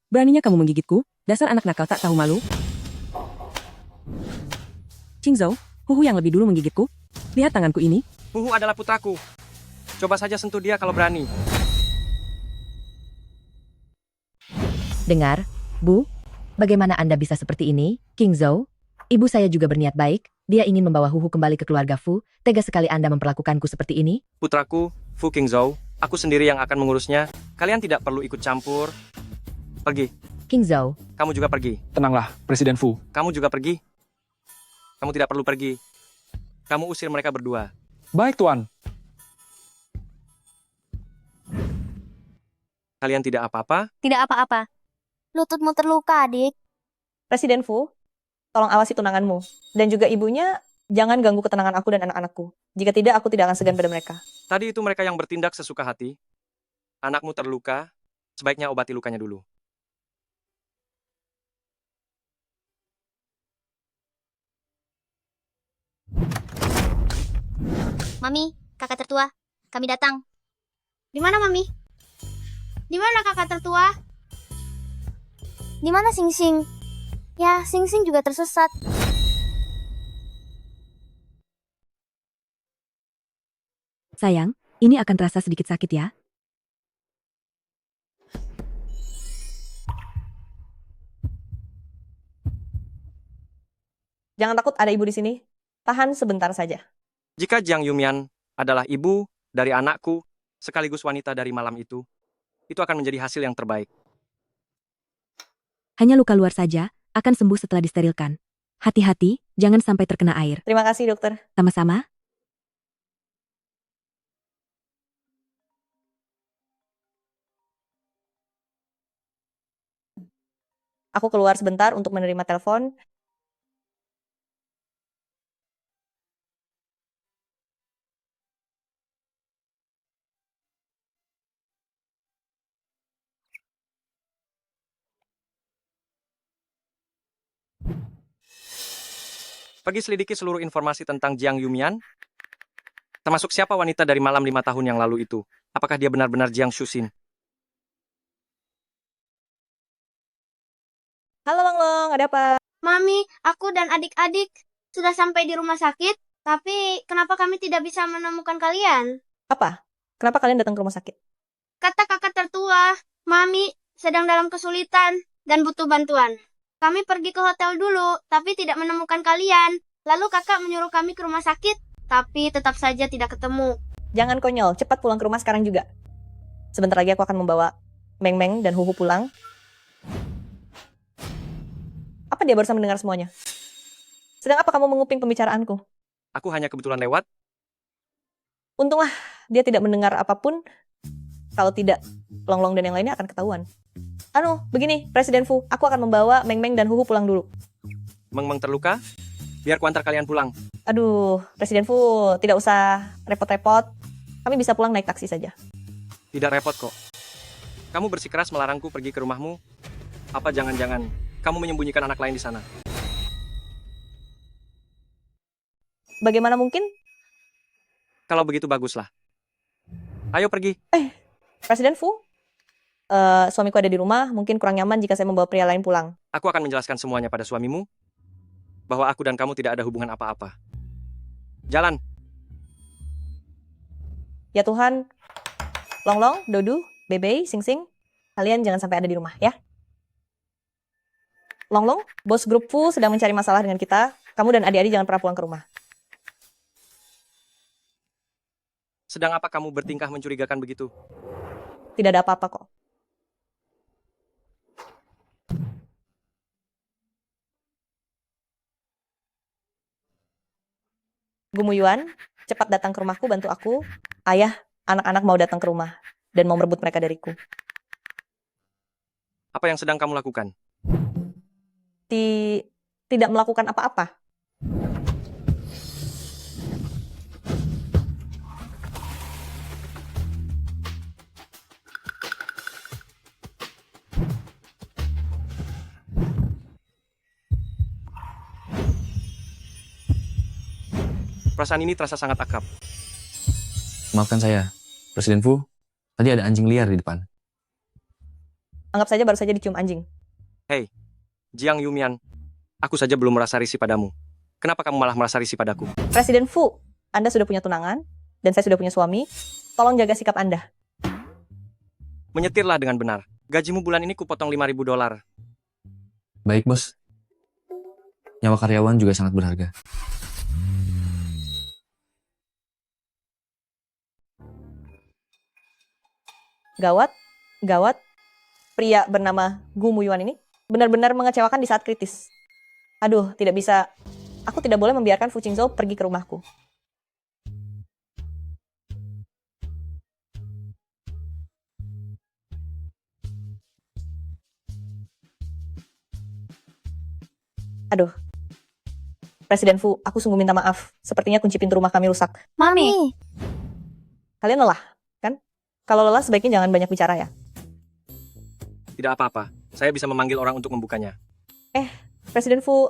Beraninya kamu menggigitku, dasar anak nakal tak tahu malu. Qingzhou, Huhu yang lebih dulu menggigitku. Lihat tanganku ini. Huhu adalah putraku. Coba saja sentuh dia kalau berani. Dengar, Bu, bagaimana Anda bisa seperti ini, Qingzhou? Ibu saya juga berniat baik, dia ingin membawa Huhu kembali ke keluarga Fu, tega sekali Anda memperlakukanku seperti ini. Putraku, Fu Qingzhou, aku sendiri yang akan mengurusnya. Kalian tidak perlu ikut campur. Pergi. Qingzhou, Kamu juga pergi. Tenanglah, Presiden Fu. Kamu juga pergi. Kamu tidak perlu pergi. Kamu usir mereka berdua. Baik, Tuan. Kalian tidak apa-apa? Tidak apa-apa. Lututmu terluka, adik. Presiden Fu, tolong awasi tunanganmu. Dan juga ibunya, jangan ganggu ketenangan aku dan anak-anakku. Jika tidak, aku tidak akan segan pada mereka. Tadi itu mereka yang bertindak sesuka hati. Anakmu terluka, sebaiknya obati lukanya dulu. Mami, kakak tertua, kami datang. Di mana, Mami? Di mana kakak tertua? Di mana Sing Sing? Ya, Sing Sing juga tersesat. sayang, ini akan terasa sedikit sakit ya. Jangan takut, ada ibu di sini. Tahan sebentar saja. Jika Jiang Yumian adalah ibu dari anakku, sekaligus wanita dari malam itu akan menjadi hasil yang terbaik. Hanya luka luar saja, akan sembuh setelah disterilkan. Hati-hati, jangan sampai terkena air. Terima kasih, dokter. Sama-sama. Aku keluar sebentar untuk menerima telepon. Pergi selidiki seluruh informasi tentang Jiang Yumian, termasuk siapa wanita dari malam 5 tahun yang lalu itu. Apakah dia benar-benar Jiang Shuxin? Halo Bang Long, ada apa? Mami, aku dan adik-adik sudah sampai di rumah sakit, tapi kenapa kami tidak bisa menemukan kalian? Apa? Kenapa kalian datang ke rumah sakit? Kata kakak tertua, Mami sedang dalam kesulitan dan butuh bantuan. Kami pergi ke hotel dulu, tapi tidak menemukan kalian. Lalu kakak menyuruh kami ke rumah sakit, tapi tetap saja tidak ketemu. Jangan konyol, cepat pulang ke rumah sekarang juga. Sebentar lagi aku akan membawa Meng Meng dan Huhu pulang. Apa dia barusan mendengar semuanya? Sedang apa kamu menguping pembicaraanku? Aku hanya kebetulan lewat. Untunglah dia tidak mendengar apapun. Kalau tidak, Long Long dan yang lainnya akan ketahuan. Begini, Presiden Fu, aku akan membawa Meng Meng dan Huhu pulang dulu. Meng Meng terluka? Biar kuantar kalian pulang. Aduh, Presiden Fu, tidak usah repot-repot. Kami bisa pulang naik taksi saja. Tidak repot kok. Kamu bersikeras melarangku pergi ke rumahmu. Apa jangan-jangan kamu menyembunyikan anak lain di sana? Bagaimana mungkin? Kalau begitu baguslah. Ayo pergi. Presiden Fu, suamiku ada di rumah, mungkin kurang nyaman jika saya membawa pria lain pulang. Aku akan menjelaskan semuanya pada suamimu, bahwa aku dan kamu tidak ada hubungan apa-apa. Jalan. Ya Tuhan, Long Long, Dodu, Bebe, Sing Sing, kalian jangan sampai ada di rumah ya. Long Long, bos grup Fu sedang mencari masalah dengan kita. Kamu dan adik-adik jangan pernah pulang ke rumah. Sedang apa kamu bertingkah mencurigakan begitu? Tidak ada apa-apa kok. Gumuyuan, cepat datang ke rumahku, bantu aku. Ayah, anak-anak mau datang ke rumah dan mau merebut mereka dariku. Apa yang sedang kamu lakukan? Tidak melakukan apa-apa. Perasaan ini terasa sangat akrab. Maafkan saya, Presiden Fu. Tadi ada anjing liar di depan. Anggap saja baru saja dicium anjing. Hei, Jiang Yumian, aku saja belum merasa risih padamu. Kenapa kamu malah merasa risih padaku? Presiden Fu, Anda sudah punya tunangan, dan saya sudah punya suami. Tolong jaga sikap Anda. Menyetirlah dengan benar. Gajimu bulan ini kupotong $5.000. Baik, Bos. Nyawa karyawan juga sangat berharga. Gawat, gawat. Pria bernama Gu Muyuan ini benar-benar mengecewakan di saat kritis. Aduh, tidak bisa. Aku tidak boleh membiarkan Fu Qingzhou pergi ke rumahku. Aduh. Presiden Fu, aku sungguh minta maaf. Sepertinya kunci pintu rumah kami rusak. Mami, Kalian lelah, kan? Kalau lelah sebaiknya jangan banyak bicara ya. Tidak apa-apa, saya bisa memanggil orang untuk membukanya. Presiden Fu,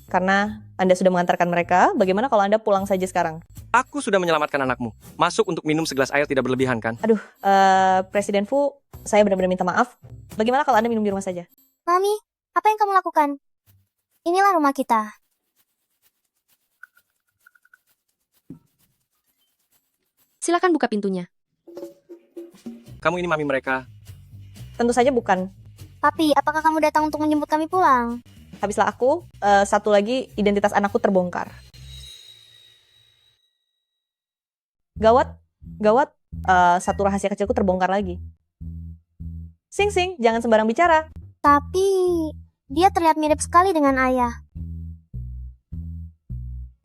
karena Anda sudah mengantarkan mereka, bagaimana kalau Anda pulang saja sekarang? Aku sudah menyelamatkan anakmu. Masuk untuk minum segelas air tidak berlebihan, kan? Aduh, Presiden Fu, saya benar-benar minta maaf. Bagaimana kalau Anda minum di rumah saja? Mami, apa yang kamu lakukan? Inilah rumah kita. Silakan buka pintunya. Kamu ini mami mereka. Tentu saja bukan. Papi, apakah kamu datang untuk menjemput kami pulang? Habislah aku, satu lagi identitas anakku terbongkar. Gawat, gawat, satu rahasia kecilku terbongkar lagi. Sing Sing, jangan sembarang bicara. Tapi, dia terlihat mirip sekali dengan ayah.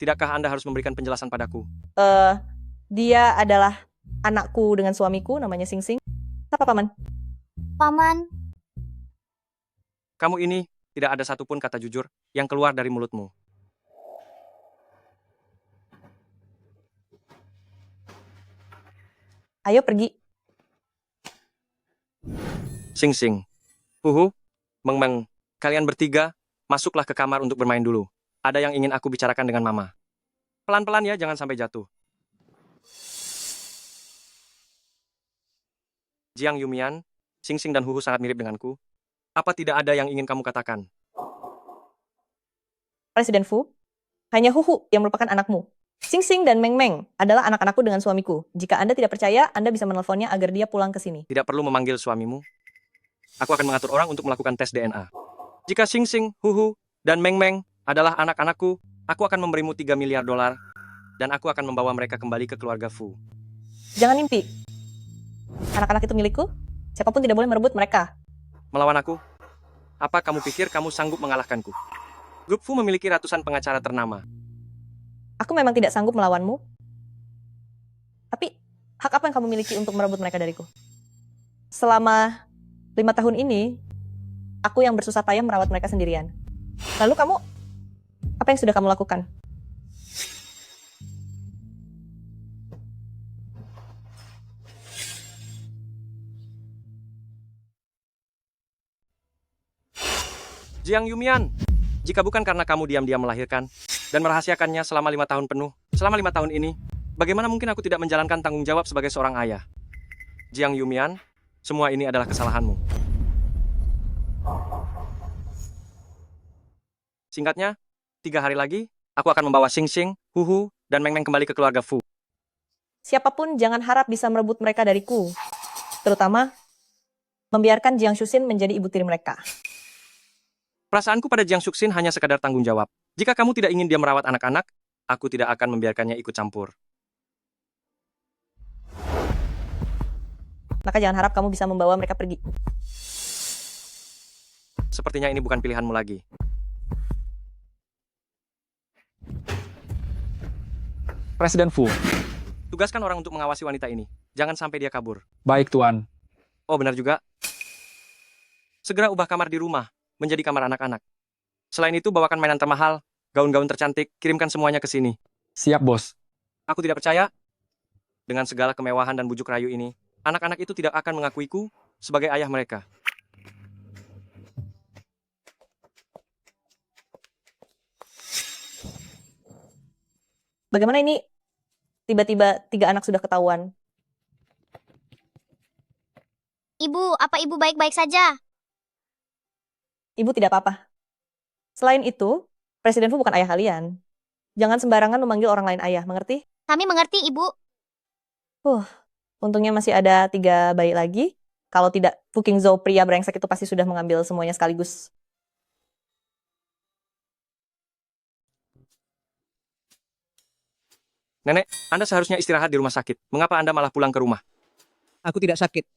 Tidakkah Anda harus memberikan penjelasan padaku? Dia adalah anakku dengan suamiku, namanya Sing Sing. Apa, Paman? Paman, Kamu ini tidak ada satupun kata jujur yang keluar dari mulutmu. Ayo pergi. Sing Sing, Huhu, Meng Meng, kalian bertiga, masuklah ke kamar untuk bermain dulu. Ada yang ingin aku bicarakan dengan Mama. Pelan-pelan ya, jangan sampai jatuh. Jiang Yumian, Sing Sing dan Huhu sangat mirip denganku. Apa tidak ada yang ingin kamu katakan? Presiden Fu, hanya Huhu yang merupakan anakmu. Sing Sing dan Meng Meng adalah anak-anakku dengan suamiku. Jika Anda tidak percaya, Anda bisa menelponnya agar dia pulang ke sini. Tidak perlu memanggil suamimu. Aku akan mengatur orang untuk melakukan tes DNA. Jika Sing Sing, Huhu, dan Meng Meng adalah anak-anakku, aku akan memberimu $3 miliar dan aku akan membawa mereka kembali ke keluarga Fu. Jangan mimpi. Anak-anak itu milikku. Siapapun tidak boleh merebut mereka. Melawan aku? Apa kamu pikir kamu sanggup mengalahkanku? Grup Fu memiliki ratusan pengacara ternama. Aku memang tidak sanggup melawanmu. Tapi, hak apa yang kamu miliki untuk merebut mereka dariku? Selama 5 tahun ini, aku yang bersusah payah merawat mereka sendirian. Lalu kamu, apa yang sudah kamu lakukan? Jiang Yumian, jika bukan karena kamu diam-diam melahirkan dan merahasiakannya selama 5 tahun penuh, selama 5 tahun ini, bagaimana mungkin aku tidak menjalankan tanggung jawab sebagai seorang ayah? Jiang Yumian, semua ini adalah kesalahanmu. Singkatnya, 3 hari lagi, aku akan membawa Sing Sing, Huhu, dan Meng Meng kembali ke keluarga Fu. Siapapun jangan harap bisa merebut mereka dariku. Terutama, membiarkan Jiang Shuxin menjadi ibu tiri mereka. Perasaanku pada Jiang Shuxin hanya sekadar tanggung jawab. Jika kamu tidak ingin dia merawat anak-anak, aku tidak akan membiarkannya ikut campur. Maka jangan harap kamu bisa membawa mereka pergi. Sepertinya ini bukan pilihanmu lagi. Presiden Fu. Tugaskan orang untuk mengawasi wanita ini. Jangan sampai dia kabur. Baik, Tuan. Oh, benar juga. Segera ubah kamar di rumah menjadi kamar anak-anak. Selain itu, bawakan mainan termahal, gaun-gaun tercantik, kirimkan semuanya ke sini. Siap, Bos. Aku tidak percaya. Dengan segala kemewahan dan bujuk rayu ini, anak-anak itu tidak akan mengakuiku sebagai ayah mereka. Bagaimana ini tiba-tiba 3 anak sudah ketahuan. Ibu, apa ibu baik-baik saja? Ibu tidak apa-apa. Selain itu, Presiden Fu bukan ayah kalian. Jangan sembarangan memanggil orang lain ayah, mengerti? Kami mengerti, Ibu. Untungnya masih ada 3 bayi lagi. Kalau tidak, Fu Qingzhou pria brengsek itu pasti sudah mengambil semuanya sekaligus. Nenek, Anda seharusnya istirahat di rumah sakit. Mengapa Anda malah pulang ke rumah? Aku tidak sakit.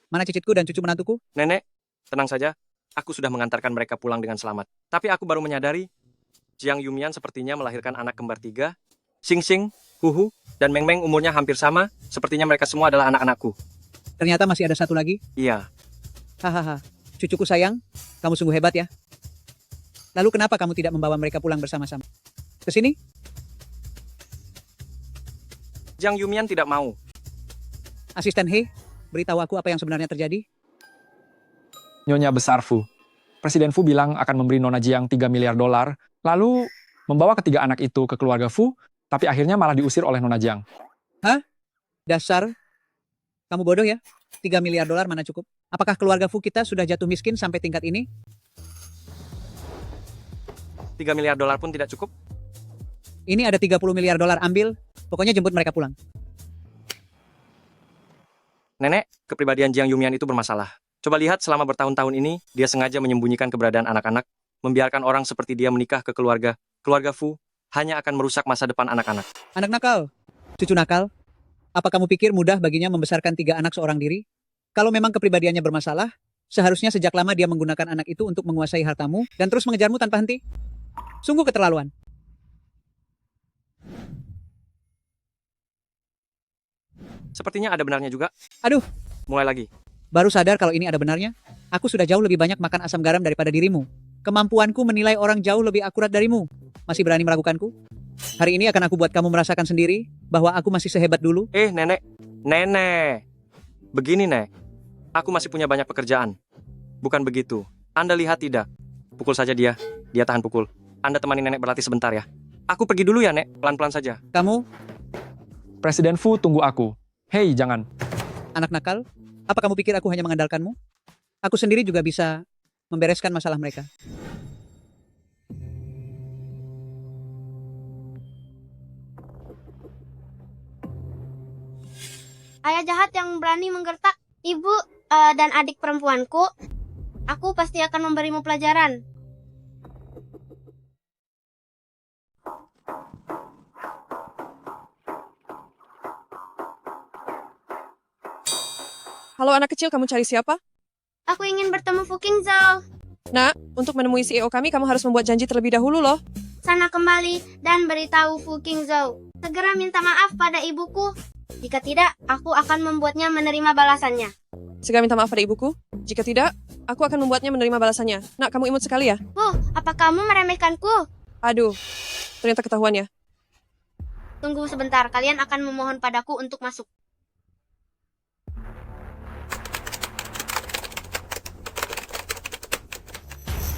Mana cicitku dan cucu menantuku? Nenek, tenang saja. Aku sudah mengantarkan mereka pulang dengan selamat. Tapi aku baru menyadari, Jiang Yumian sepertinya melahirkan anak kembar 3. Xing Xing, Huhu, dan Meng Meng umurnya hampir sama. Sepertinya mereka semua adalah anak-anakku. Ternyata masih ada satu lagi. Iya. Hahaha. Cucuku sayang, kamu sungguh hebat ya. Lalu kenapa kamu tidak membawa mereka pulang bersama-sama? Ke sini? Jiang Yumian tidak mau. Asisten He, beritahu aku apa yang sebenarnya terjadi. Nyonya besar Fu. Presiden Fu bilang akan memberi Nona Jiang $3 miliar, lalu membawa ketiga anak itu ke keluarga Fu, tapi akhirnya malah diusir oleh Nona Jiang. Hah? Dasar. Kamu bodoh ya? $3 miliar mana cukup? Apakah keluarga Fu kita sudah jatuh miskin sampai tingkat ini? $3 miliar pun tidak cukup. Ini ada $30 miliar, ambil. Pokoknya jemput mereka pulang. Nenek, kepribadian Jiang Yumian itu bermasalah. Coba lihat selama bertahun-tahun ini, dia sengaja menyembunyikan keberadaan anak-anak, membiarkan orang seperti dia menikah ke keluarga Fu, hanya akan merusak masa depan anak-anak. Anak nakal. Cucu nakal. Apa kamu pikir mudah baginya membesarkan 3 anak seorang diri? Kalau memang kepribadiannya bermasalah, seharusnya sejak lama dia menggunakan anak itu untuk menguasai hartamu dan terus mengejarmu tanpa henti. Sungguh keterlaluan. Sepertinya ada benarnya juga. Aduh. Mulai lagi. Baru sadar kalau ini ada benarnya. Aku sudah jauh lebih banyak makan asam garam daripada dirimu. Kemampuanku menilai orang jauh lebih akurat darimu. Masih berani meragukanku? Hari ini akan aku buat kamu merasakan sendiri bahwa aku masih sehebat dulu. Nenek. Nenek. Begini, Nek. Aku masih punya banyak pekerjaan. Bukan begitu. Anda lihat tidak? Pukul saja dia. Dia tahan pukul. Anda temani nenek berlatih sebentar ya. Aku pergi dulu ya, Nek. Pelan-pelan saja. Kamu? Presiden Fu tunggu aku. Hei, jangan. Anak nakal? Apa kamu pikir aku hanya mengandalkanmu? Aku sendiri juga bisa membereskan masalah mereka. Ayah jahat yang berani menggertak ibu dan adik perempuanku. Aku pasti akan memberimu pelajaran. Halo anak kecil, kamu cari siapa? Aku ingin bertemu Fu Qingzhou. Nak, untuk menemui CEO kami, kamu harus membuat janji terlebih dahulu loh. Sana kembali dan beritahu Fu Qingzhou. Segera minta maaf pada ibuku. Jika tidak, aku akan membuatnya menerima balasannya. Segera minta maaf pada ibuku. Jika tidak, aku akan membuatnya menerima balasannya. Nak, kamu imut sekali ya? Apa kamu meremehkanku? Aduh, ternyata ketahuan ya. Tunggu sebentar, kalian akan memohon padaku untuk masuk.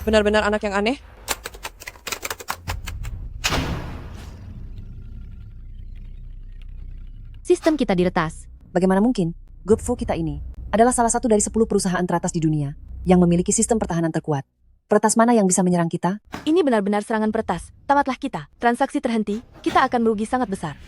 Benar-benar anak yang aneh. Sistem kita diretas. Bagaimana mungkin? Grup Fu kita ini adalah salah satu dari 10 perusahaan teratas di dunia yang memiliki sistem pertahanan terkuat. Peretas mana yang bisa menyerang kita? Ini benar-benar serangan peretas. Tamatlah kita. Transaksi terhenti, kita akan merugi sangat besar.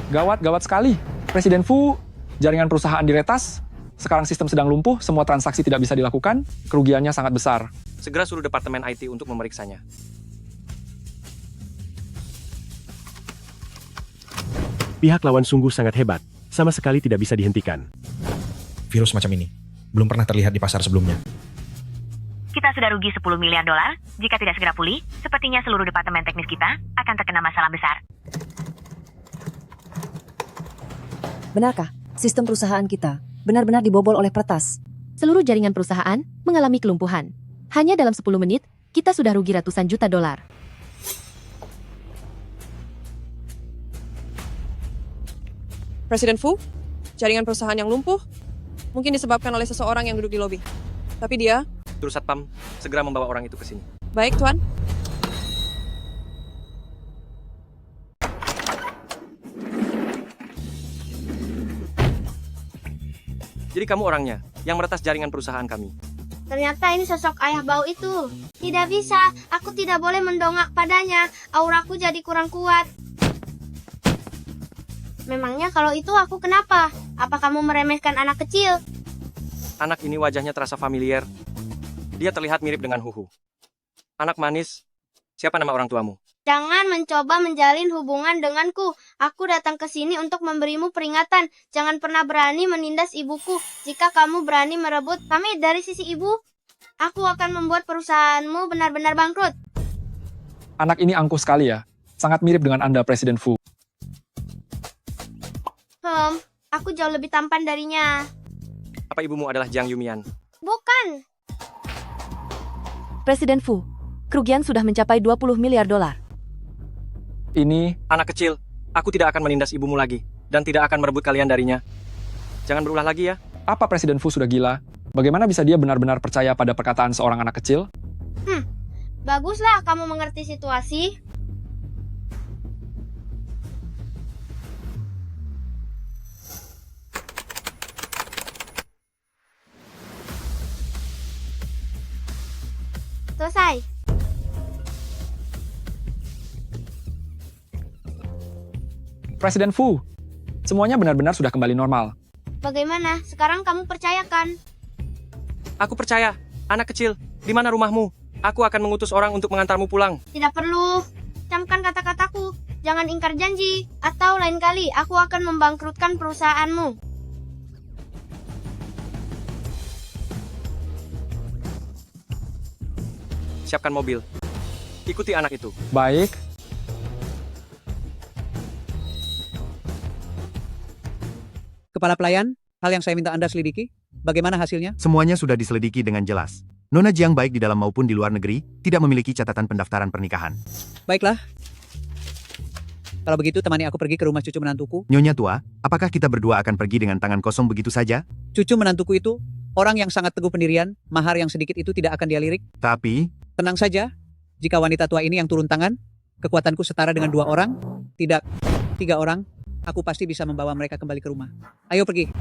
Gawat sekali. Presiden Fu, jaringan perusahaan diretas, sekarang sistem sedang lumpuh, semua transaksi tidak bisa dilakukan, kerugiannya sangat besar. Segera suruh Departemen IT untuk memeriksanya. Pihak lawan sungguh sangat hebat, sama sekali tidak bisa dihentikan. Virus macam ini belum pernah terlihat di pasar sebelumnya. Kita sudah rugi $10 miliar. Jika tidak segera pulih, sepertinya seluruh departemen teknis kita akan terkena masalah besar. Benarkah sistem perusahaan kita benar-benar dibobol oleh peretas? Seluruh jaringan perusahaan mengalami kelumpuhan. Hanya dalam 10 menit, kita sudah rugi ratusan juta dolar. Presiden Fu, jaringan perusahaan yang lumpuh mungkin disebabkan oleh seseorang yang duduk di lobi. Tapi dia... Suruh Satpam segera membawa orang itu ke sini. Baik, Tuan. Jadi kamu orangnya yang meretas jaringan perusahaan kami. Ternyata ini sosok ayah bau itu. Tidak bisa, aku tidak boleh mendongak padanya. Auraku jadi kurang kuat. Memangnya kalau itu aku kenapa? Apa kamu meremehkan anak kecil? Anak ini wajahnya terasa familiar. Dia terlihat mirip dengan Huhu. Anak manis, siapa nama orang tuamu? Jangan mencoba menjalin hubungan denganku. Aku datang ke sini untuk memberimu peringatan. Jangan pernah berani menindas ibuku. Jika kamu berani merebut kami dari sisi ibu, aku akan membuat perusahaanmu benar-benar bangkrut. Anak ini angkuh sekali ya. Sangat mirip dengan Anda, Presiden Fu. Aku jauh lebih tampan darinya. Apa ibumu adalah Jiang Yumian? Bukan. Presiden Fu, kerugian sudah mencapai 20 miliar dolar. Ini... Anak kecil, aku tidak akan menindas ibumu lagi. Dan tidak akan merebut kalian darinya. Jangan berulah lagi ya. Apa Presiden Fu sudah gila? Bagaimana bisa dia benar-benar percaya pada perkataan seorang anak kecil? Baguslah kamu mengerti situasi. Selesai. Presiden Fu, semuanya benar-benar sudah kembali normal. Bagaimana? Sekarang kamu percayakan. Aku percaya. Anak kecil, di mana rumahmu? Aku akan mengutus orang untuk mengantarmu pulang. Tidak perlu. Camkan kata-kataku. Jangan ingkar janji. Atau lain kali aku akan membangkrutkan perusahaanmu. Siapkan mobil. Ikuti anak itu. Baik. Kepala pelayan, hal yang saya minta Anda selidiki, bagaimana hasilnya? Semuanya sudah diselidiki dengan jelas. Nona Jiang baik di dalam maupun di luar negeri, tidak memiliki catatan pendaftaran pernikahan. Baiklah. Kalau begitu, temani aku pergi ke rumah cucu menantuku. Nyonya tua, apakah kita berdua akan pergi dengan tangan kosong begitu saja? Cucu menantuku itu, orang yang sangat teguh pendirian, mahar yang sedikit itu tidak akan dia lirik. Tapi... Tenang saja, jika wanita tua ini yang turun tangan, kekuatanku setara dengan 2 orang, tidak 3 orang, aku pasti bisa membawa mereka kembali ke rumah. Ayo pergi.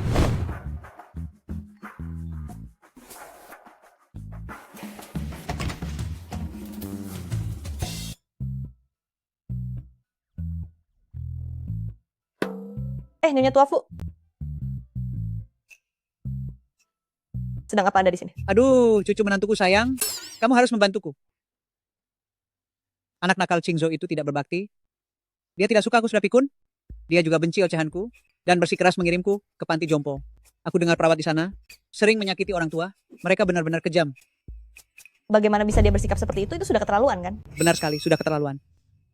Nyonya tua Fu. Sedang apa Anda di sini? Aduh, cucu menantuku sayang, kamu harus membantuku. Anak nakal Qingzhou itu tidak berbakti. Dia tidak suka aku sudah pikun. Dia juga benci ocehanku dan bersikeras mengirimku ke panti jompo. Aku dengar perawat di sana sering menyakiti orang tua. Mereka benar-benar kejam. Bagaimana bisa dia bersikap seperti itu? Itu sudah keterlaluan kan? Benar sekali, sudah keterlaluan.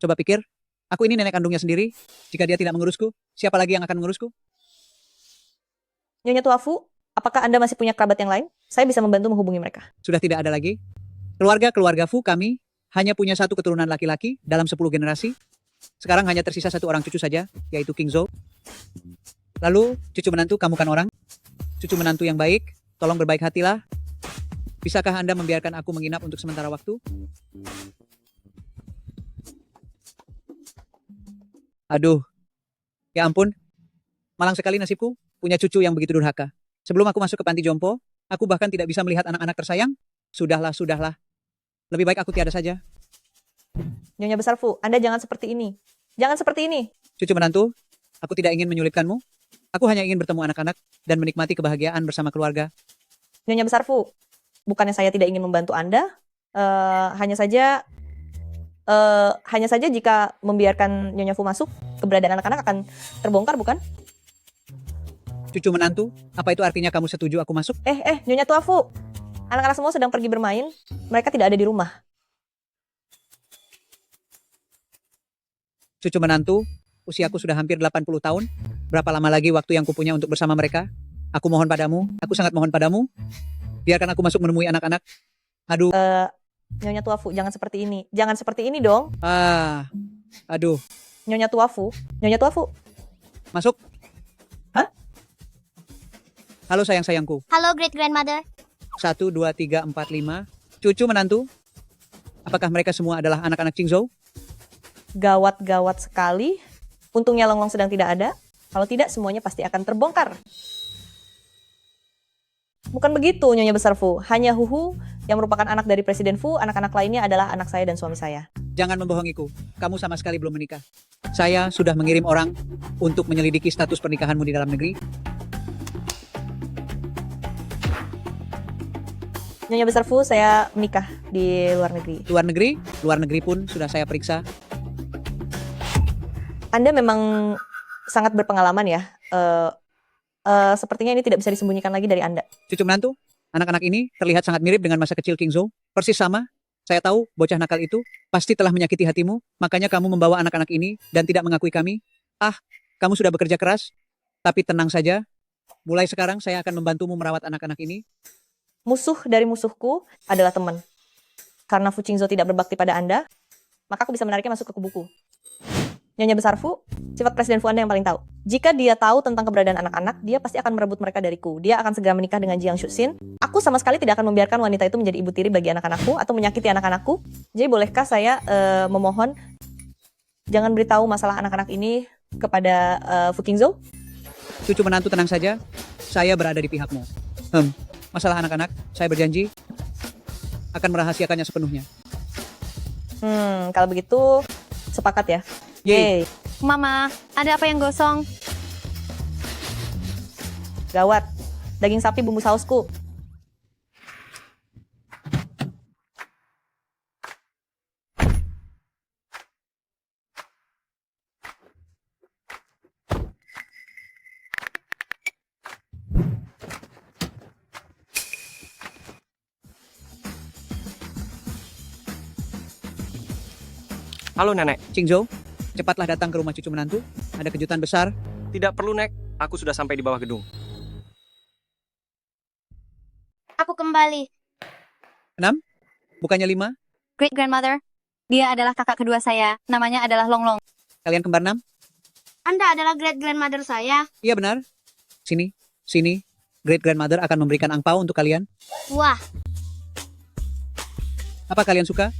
Coba pikir, aku ini nenek kandungnya sendiri. Jika dia tidak mengurusku, siapa lagi yang akan mengurusku? Nyonya tua Fu, apakah Anda masih punya kerabat yang lain? Saya bisa membantu menghubungi mereka. Sudah tidak ada lagi. Keluarga Fu kami hanya punya 1 keturunan laki-laki dalam 10 generasi. Sekarang hanya tersisa 1 orang cucu saja, yaitu Qingzhou. Lalu, cucu menantu kamu kan orang? Cucu menantu yang baik, tolong berbaik hatilah. Bisakah Anda membiarkan aku menginap untuk sementara waktu? Aduh, ya ampun. Malang sekali nasibku, punya cucu yang begitu durhaka. Sebelum aku masuk ke panti jompo, aku bahkan tidak bisa melihat anak-anak tersayang. Sudahlah. Lebih baik aku tiada saja. Nyonya besar Fu, Anda jangan seperti ini. Jangan seperti ini. Cucu menantu, aku tidak ingin menyulitkanmu. Aku hanya ingin bertemu anak-anak dan menikmati kebahagiaan bersama keluarga. Nyonya besar Fu, bukannya saya tidak ingin membantu Anda, hanya saja jika membiarkan Nyonya Fu masuk, keberadaan anak-anak akan terbongkar, bukan? Cucu menantu, apa itu artinya kamu setuju aku masuk? Nyonya tua Fu, anak-anak semua sedang pergi bermain, mereka tidak ada di rumah. Cucu menantu, usiaku sudah hampir 80 tahun. Berapa lama lagi waktu yang kupunya untuk bersama mereka? Aku mohon padamu, aku sangat mohon padamu. Biarkan aku masuk menemui anak-anak. Aduh. Nyonya tua Fu, jangan seperti ini. Jangan seperti ini dong. Aduh. Nyonya tua Fu. Masuk. Hah? Halo sayang-sayangku. Halo great grandmother. 1, 2, 3, 4, 5. Cucu menantu. Apakah mereka semua adalah anak-anak Qingzhou? Gawat-gawat sekali. Untungnya Longlong sedang tidak ada. Kalau tidak, semuanya pasti akan terbongkar. Bukan begitu, Nyonya Besar Fu. Hanya Huhu yang merupakan anak dari Presiden Fu, anak-anak lainnya adalah anak saya dan suami saya. Jangan membohongiku. Kamu sama sekali belum menikah. Saya sudah mengirim orang untuk menyelidiki status pernikahanmu di dalam negeri. Nyonya Besar Fu, saya menikah di luar negeri. Luar negeri? Luar negeri pun sudah saya periksa. Anda memang sangat berpengalaman ya. Sepertinya ini tidak bisa disembunyikan lagi dari Anda. Cucu menantu, anak-anak ini terlihat sangat mirip dengan masa kecil Qingzhou. Persis sama. Saya tahu bocah nakal itu pasti telah menyakiti hatimu, makanya kamu membawa anak-anak ini dan tidak mengakui kami. Kamu sudah bekerja keras, tapi tenang saja. Mulai sekarang saya akan membantumu merawat anak-anak ini. Musuh dari musuhku adalah teman. Karena Fu Qingzhou tidak berbakti pada Anda, maka aku bisa menariknya masuk ke kubuku. Nyonya Besar Fu, sifat Presiden Fu Anda yang paling tahu. Jika dia tahu tentang keberadaan anak-anak, dia pasti akan merebut mereka dariku. Dia akan segera menikah dengan Jiang Shuxin. Aku sama sekali tidak akan membiarkan wanita itu menjadi ibu tiri bagi anak-anakku atau menyakiti anak-anakku. Jadi bolehkah saya memohon jangan beritahu masalah anak-anak ini kepada Fu Qingzhou? Cucu menantu tenang saja, saya berada di pihakmu. Masalah anak-anak, saya berjanji akan merahasiakannya sepenuhnya. Kalau begitu sepakat ya. Yeay. Mama, ada apa yang gosong? Gawat. Daging sapi bumbu sausku. Halo, Nenek. Qingzhou, cepatlah datang ke rumah cucu menantu. Ada kejutan besar. Tidak perlu, Nek. Aku sudah sampai di bawah gedung. Aku kembali. 6? Bukannya 5? Great grandmother. Dia adalah kakak kedua saya. Namanya adalah Longlong. Kalian kembar 6? Anda adalah great grandmother saya. Iya benar. Sini. Great grandmother akan memberikan angpau untuk kalian. Wah, Apa kalian suka?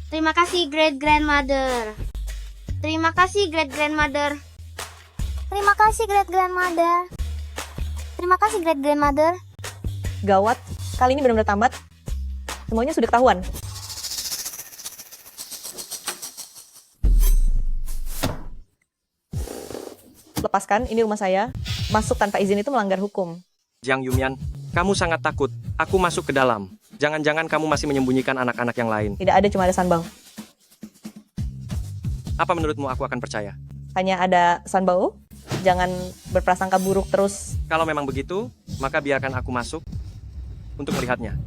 terima kasih great grandmother. Terima kasih great grandmother. Terima kasih great grandmother. Terima kasih great grandmother. Gawat. Kali ini benar-benar tamat. Semuanya sudah ketahuan. Lepaskan, ini rumah saya. Masuk tanpa izin itu melanggar hukum. Jiang Yumian, kamu sangat takut. Aku masuk ke dalam. Jangan-jangan kamu masih menyembunyikan anak-anak yang lain. Tidak ada, cuma ada Sanbao. Apa menurutmu aku akan percaya? Hanya ada Sanbao. Jangan berprasangka buruk terus. Kalau memang begitu, maka biarkan aku masuk untuk melihatnya.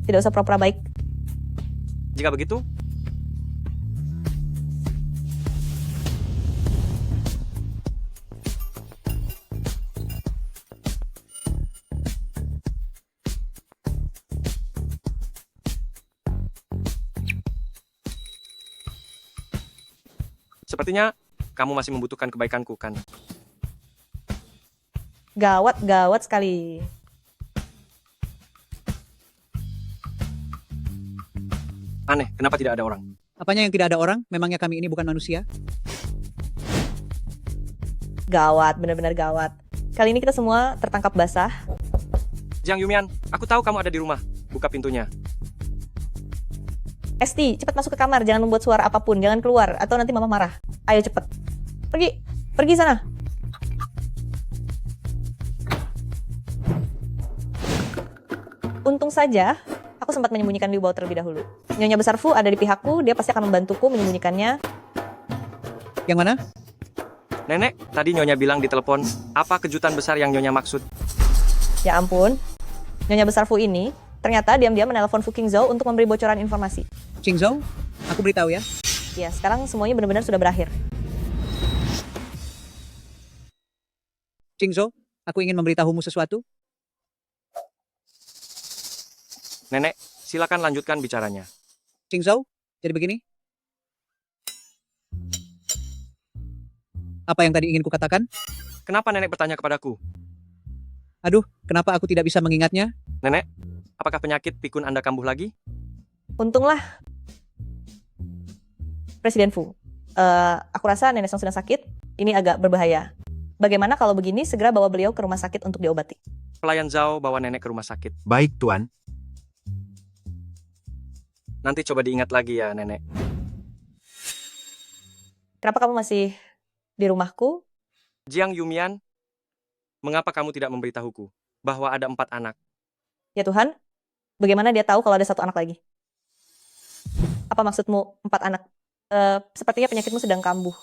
Tidak usah pura-pura baik. Jika begitu, sepertinya kamu masih membutuhkan kebaikanku, kan? Gawat sekali. Aneh, kenapa tidak ada orang? Apanya yang tidak ada orang? Memangnya kami ini bukan manusia? Gawat, benar-benar gawat. Kali ini kita semua tertangkap basah. Jiang Yumian, aku tahu kamu ada di rumah. Buka pintunya. Esti, cepat masuk ke kamar. Jangan membuat suara apapun. Jangan keluar, atau nanti mama marah. Ayo cepat. Pergi sana. Untung saja, aku sempat menyembunyikan Liu Bao terlebih dahulu. Nyonya Besar Fu ada di pihakku, dia pasti akan membantuku menyembunyikannya. Yang mana? Nenek, tadi Nyonya bilang di telepon, apa kejutan besar yang Nyonya maksud? Ya ampun, Nyonya Besar Fu ini ternyata diam-diam menelpon Fu Qingzhou untuk memberi bocoran informasi. Qingzhou, aku beritahu ya. Ya, sekarang semuanya benar-benar sudah berakhir. Qingzhou, aku ingin memberitahumu sesuatu. Nenek, silakan lanjutkan bicaranya. Qingzhou, jadi begini. Apa yang tadi ingin kukatakan? Kenapa nenek bertanya kepadaku? Aduh, kenapa aku tidak bisa mengingatnya? Nenek, apakah penyakit pikun Anda kambuh lagi? Untunglah. Presiden Fu, aku rasa nenek Song sedang sakit. Ini agak berbahaya. Bagaimana kalau begini, segera bawa beliau ke rumah sakit untuk diobati. Pelayan Zhao bawa nenek ke rumah sakit. Baik, Tuan. Nanti coba diingat lagi ya, nenek. Kenapa kamu masih di rumahku? Jiang Yumian, mengapa kamu tidak memberitahuku bahwa ada 4 anak? Ya Tuhan, bagaimana dia tahu kalau ada 1 anak lagi? Apa maksudmu 4 anak? Sepertinya penyakitmu sedang kambuh.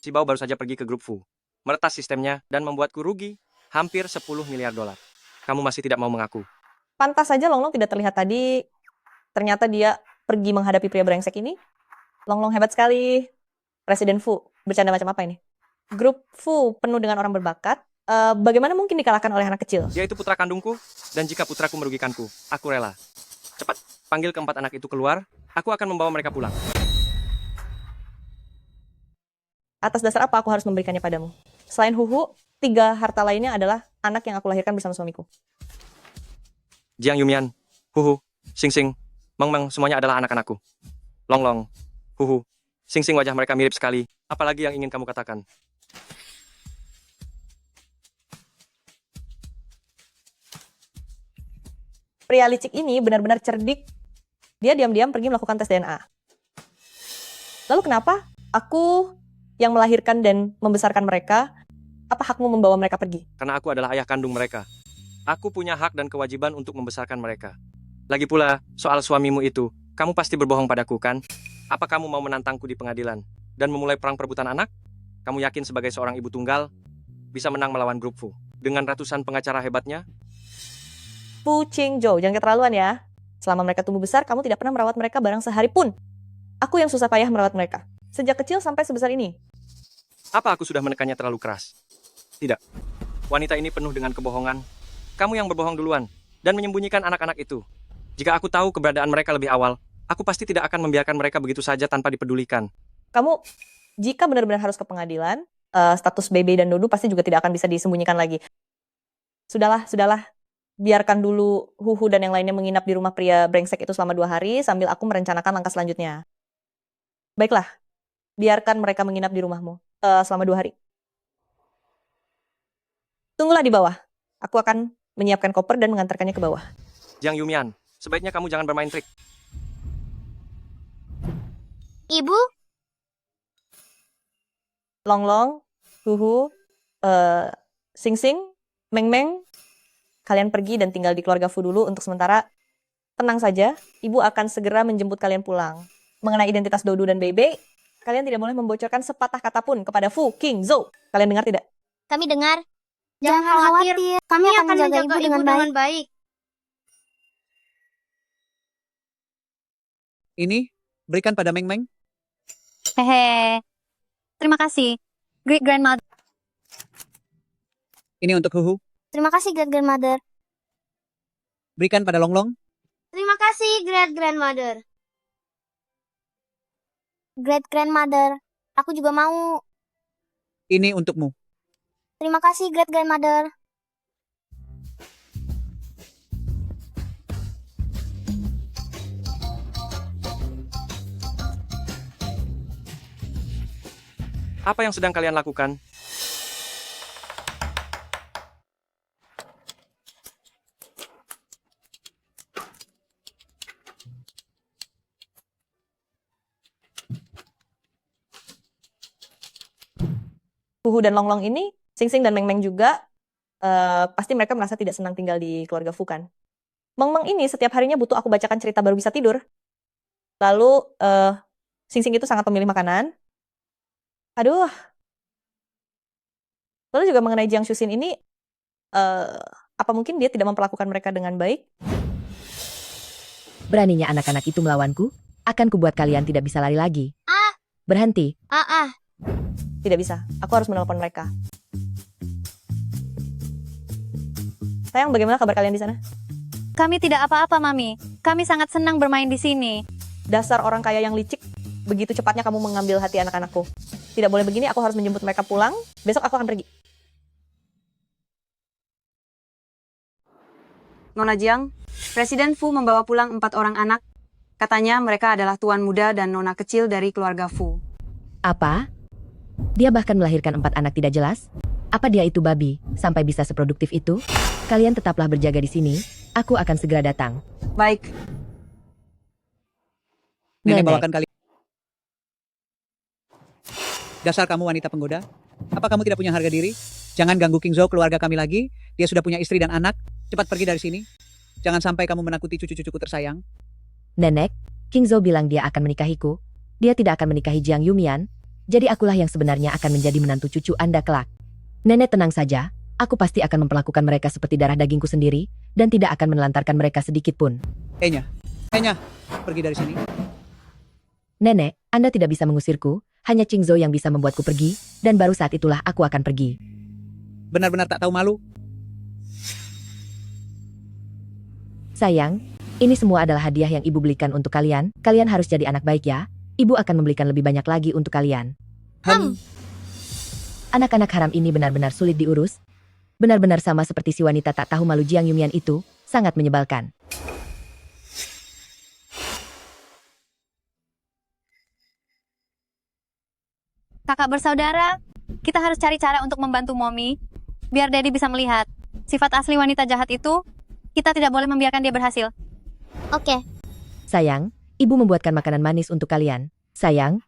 Si Bao baru saja pergi ke grup Fu, meretas sistemnya dan membuatku rugi hampir 10 miliar dolar. Kamu masih tidak mau mengaku. Pantas saja Longlong tidak terlihat tadi. Ternyata dia pergi menghadapi pria brengsek ini. Longlong hebat sekali. Presiden Fu, bercanda macam apa ini? Grup Fu penuh dengan orang berbakat. Bagaimana mungkin dikalahkan oleh anak kecil? Dia itu putra kandungku, dan jika putraku merugikanku, aku rela. Cepat, panggil ke-4 anak itu keluar, aku akan membawa mereka pulang. Atas dasar apa aku harus memberikannya padamu? Selain Huhu, 3 harta lainnya adalah anak yang aku lahirkan bersama suamiku. Jiang Yumian, Huhu, Sing Sing, Meng Meng, semuanya adalah anak-anakku. Long Long, Huhu, Sing Sing, wajah mereka mirip sekali. Apalagi yang ingin kamu katakan? Pria licik ini benar-benar cerdik. Dia diam-diam pergi melakukan tes DNA. Lalu kenapa aku yang melahirkan dan membesarkan mereka, apa hakmu membawa mereka pergi? Karena aku adalah ayah kandung mereka. Aku punya hak dan kewajiban untuk membesarkan mereka. Lagi pula, soal suamimu itu, kamu pasti berbohong padaku, kan? Apa kamu mau menantangku di pengadilan dan memulai perang perebutan anak? Kamu yakin sebagai seorang ibu tunggal bisa menang melawan grup Fu dengan ratusan pengacara hebatnya? Fu Qingzhou, jangan keterlaluan ya. Selama mereka tumbuh besar, kamu tidak pernah merawat mereka barang sehari pun. Aku yang susah payah merawat mereka. Sejak kecil sampai sebesar ini. Apa aku sudah menekannya terlalu keras? Tidak. Wanita ini penuh dengan kebohongan. Kamu yang berbohong duluan dan menyembunyikan anak-anak itu. Jika aku tahu keberadaan mereka lebih awal, aku pasti tidak akan membiarkan mereka begitu saja tanpa dipedulikan. Kamu, jika benar-benar harus ke pengadilan, status Bebe dan Dodu pasti juga tidak akan bisa disembunyikan lagi. Sudahlah. Biarkan dulu Huhu dan yang lainnya menginap di rumah pria brengsek itu selama 2 hari, sambil aku merencanakan langkah selanjutnya. Baiklah, biarkan mereka menginap di rumahmu selama 2 hari. Tunggulah di bawah. Aku akan menyiapkan koper dan mengantarkannya ke bawah. Jiang Yumian, sebaiknya kamu jangan bermain trik. Ibu, Long, Huhu, Sing Sing, Meng Meng, kalian pergi dan tinggal di keluarga Fu dulu untuk sementara. Tenang saja, ibu akan segera menjemput kalian pulang. Mengenai identitas Dodu dan Bebe, kalian tidak boleh membocorkan sepatah kata pun kepada Fu Qingzhou. Kalian dengar tidak? kami dengar. Jangan khawatir, kami akan menjaga ibu dengan baik. Ini, berikan pada Meng Meng. Hehe. Terima kasih, Great Grandmother. Ini untuk Huhu. Terima kasih, Great Grandmother. Berikan pada Long Long. Terima kasih, Great Grandmother. Great Grandmother, aku juga mau. Ini untukmu. Terima kasih, Great Grandmother. Apa yang sedang kalian lakukan? Huhu dan Long ini, Sing Sing dan Meng Meng juga, pasti mereka merasa tidak senang tinggal di keluarga Fu kan. Meng ini setiap harinya butuh aku bacakan cerita baru bisa tidur. Lalu, Sing Sing itu sangat pemilih makanan. Aduh. Lalu juga mengenai Jiang Shuxin ini, apa mungkin dia tidak memperlakukan mereka dengan baik? Beraninya anak-anak itu melawanku, akan kubuat kalian tidak bisa lari lagi. Berhenti. Tidak bisa, aku harus menelpon mereka. Sayang, bagaimana kabar kalian di sana? Kami tidak apa-apa, Mami. Kami sangat senang bermain di sini. Dasar orang kaya yang licik, begitu cepatnya kamu mengambil hati anak-anakku. Tidak boleh begini, aku harus menjemput mereka pulang. Besok aku akan pergi. Nona Jiang, Presiden Fu membawa pulang 4 orang anak. Katanya mereka adalah tuan muda dan nona kecil dari keluarga Fu. Apa? Dia bahkan melahirkan 4 anak tidak jelas? Apa dia itu babi, sampai bisa seproduktif itu? Kalian tetaplah berjaga di sini, aku akan segera datang. Baik. Nenek Nenek. bawakan kalian. Dasar kamu wanita penggoda. Apa kamu tidak punya harga diri? Jangan ganggu King Zhou keluarga kami lagi. Dia sudah punya istri dan anak. Cepat pergi dari sini. Jangan sampai kamu menakuti cucu-cucuku tersayang. Nenek, King Zhou bilang dia akan menikahiku. Dia tidak akan menikahi Jiang Yumian. Jadi akulah yang sebenarnya akan menjadi menantu cucu Anda kelak. Nenek tenang saja, aku pasti akan memperlakukan mereka seperti darah dagingku sendiri, dan tidak akan menelantarkan mereka sedikit pun. Enya, pergi dari sini. Nenek, Anda tidak bisa mengusirku, hanya King Zhou yang bisa membuatku pergi, dan baru saat itulah aku akan pergi. Benar-benar tak tahu malu. Sayang, ini semua adalah hadiah yang ibu belikan untuk kalian. Kalian harus jadi anak baik ya. Ibu akan membelikan lebih banyak lagi untuk kalian. Anak-anak haram ini benar-benar sulit diurus. Benar-benar sama seperti si wanita tak tahu malu Jiang Yumian itu, sangat menyebalkan. Kakak bersaudara, kita harus cari cara untuk membantu Mommy, biar Daddy bisa melihat. Sifat asli wanita jahat itu, kita tidak boleh membiarkan dia berhasil. Oke. Sayang, ibu membuatkan makanan manis untuk kalian. Sayang.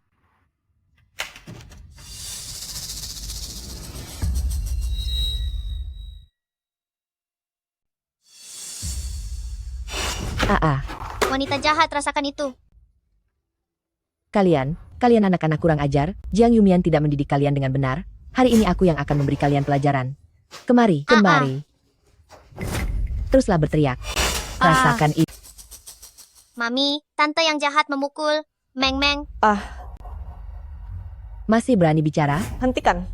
Wanita jahat, rasakan itu. Kalian anak-anak kurang ajar. Jiang Yumian tidak mendidik kalian dengan benar. Hari ini aku yang akan memberi kalian pelajaran. Kemari. Teruslah berteriak. Rasakan itu. Mami, tante yang jahat memukul. Meng-meng. Masih berani bicara? Hentikan.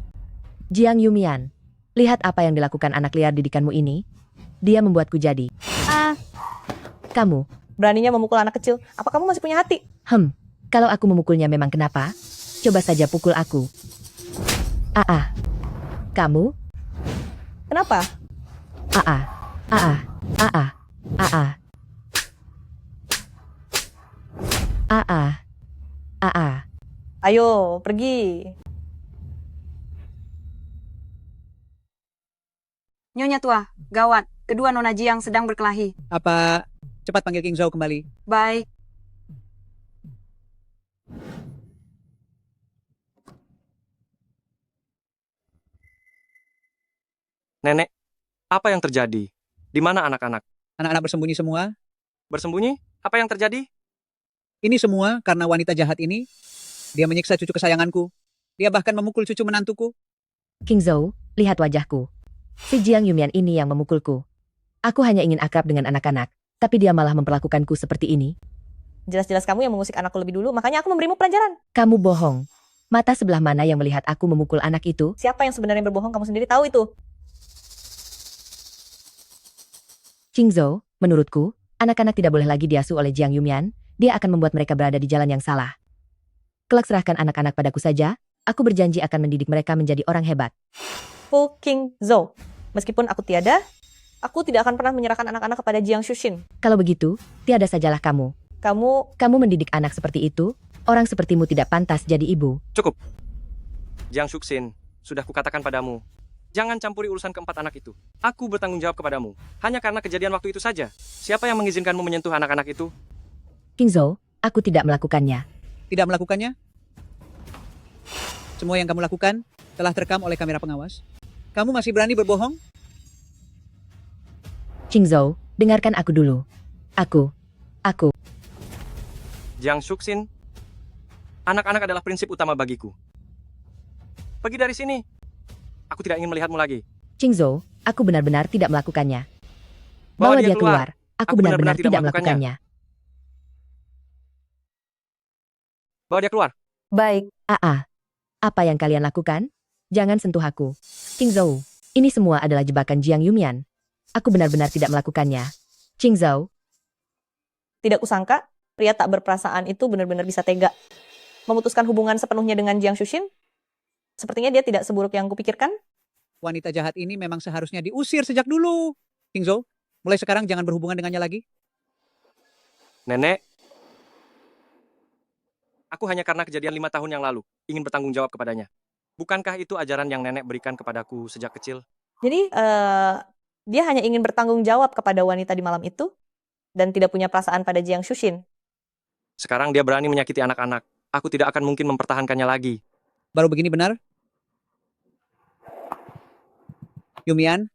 Jiang Yumian, lihat apa yang dilakukan anak liar didikanmu ini. Dia membuatku jadi. Kamu. Beraninya memukul anak kecil. Apa kamu masih punya hati? Kalau aku memukulnya memang kenapa? Coba saja pukul aku. Kamu? Kenapa? Ayo, pergi. Nyonya tua, gawat. Kedua Nona Jiang sedang berkelahi. Apa cepat panggil King Zhou kembali. Baik. Nenek, apa yang terjadi? Di mana anak-anak? Anak-anak bersembunyi semua. Bersembunyi? Apa yang terjadi? Ini semua karena wanita jahat ini. Dia menyiksa cucu kesayanganku. Dia bahkan memukul cucu menantuku. King Zhou, lihat wajahku. Si Jiang Yumian ini yang memukulku. Aku hanya ingin akrab dengan anak-anak, tapi dia malah memperlakukanku seperti ini. Jelas-jelas kamu yang mengusik anakku lebih dulu, makanya aku memberimu pelajaran. Kamu bohong. Mata sebelah mana yang melihat aku memukul anak itu? Siapa yang sebenarnya berbohong, kamu sendiri tahu itu. King Zhou, menurutku, anak-anak tidak boleh lagi diasuh oleh Jiang Yumian. Dia akan membuat mereka berada di jalan yang salah. Kelak serahkan anak-anak padaku saja. Aku berjanji akan mendidik mereka menjadi orang hebat. Fu King Zhou. Meskipun aku tiada, aku tidak akan pernah menyerahkan anak-anak kepada Jiang Shuxin. Kalau begitu, tiada sajalah kamu. Kamu mendidik anak seperti itu? Orang sepertimu tidak pantas jadi ibu. Cukup. Jiang Shuxin, sudah kukatakan padamu. Jangan campuri urusan keempat anak itu. Aku bertanggung jawab kepadamu. Hanya karena kejadian waktu itu saja. Siapa yang mengizinkanmu menyentuh anak-anak itu? King Zhou, aku tidak melakukannya. Tidak melakukannya? Semua yang kamu lakukan telah terekam oleh kamera pengawas. Kamu masih berani berbohong? King Zhou, dengarkan aku dulu. Aku. Jiang Shuxin, anak-anak adalah prinsip utama bagiku. Pergi dari sini. Aku tidak ingin melihatmu lagi. King Zhou, aku benar-benar tidak melakukannya. Bawa dia keluar. Aku benar-benar tidak melakukannya. Bawa dia keluar. Baik. Apa yang kalian lakukan? Jangan sentuh aku. King Zhou, ini semua adalah jebakan Jiang Yumian. Aku benar-benar tidak melakukannya. King Zhou. Tidak kusangka, pria tak berperasaan itu benar-benar bisa tega. Memutuskan hubungan sepenuhnya dengan Jiang Shushin? Sepertinya dia tidak seburuk yang kupikirkan. Wanita jahat ini memang seharusnya diusir sejak dulu. King Zhou, mulai sekarang jangan berhubungan dengannya lagi. Nenek, aku hanya karena kejadian 5 tahun yang lalu ingin bertanggung jawab kepadanya. Bukankah itu ajaran yang nenek berikan kepadaku sejak kecil? Jadi, dia hanya ingin bertanggung jawab kepada wanita di malam itu dan tidak punya perasaan pada Jiang Shushin. Sekarang dia berani menyakiti anak-anak. Aku tidak akan mungkin mempertahankannya lagi. Baru begini benar? Yumian,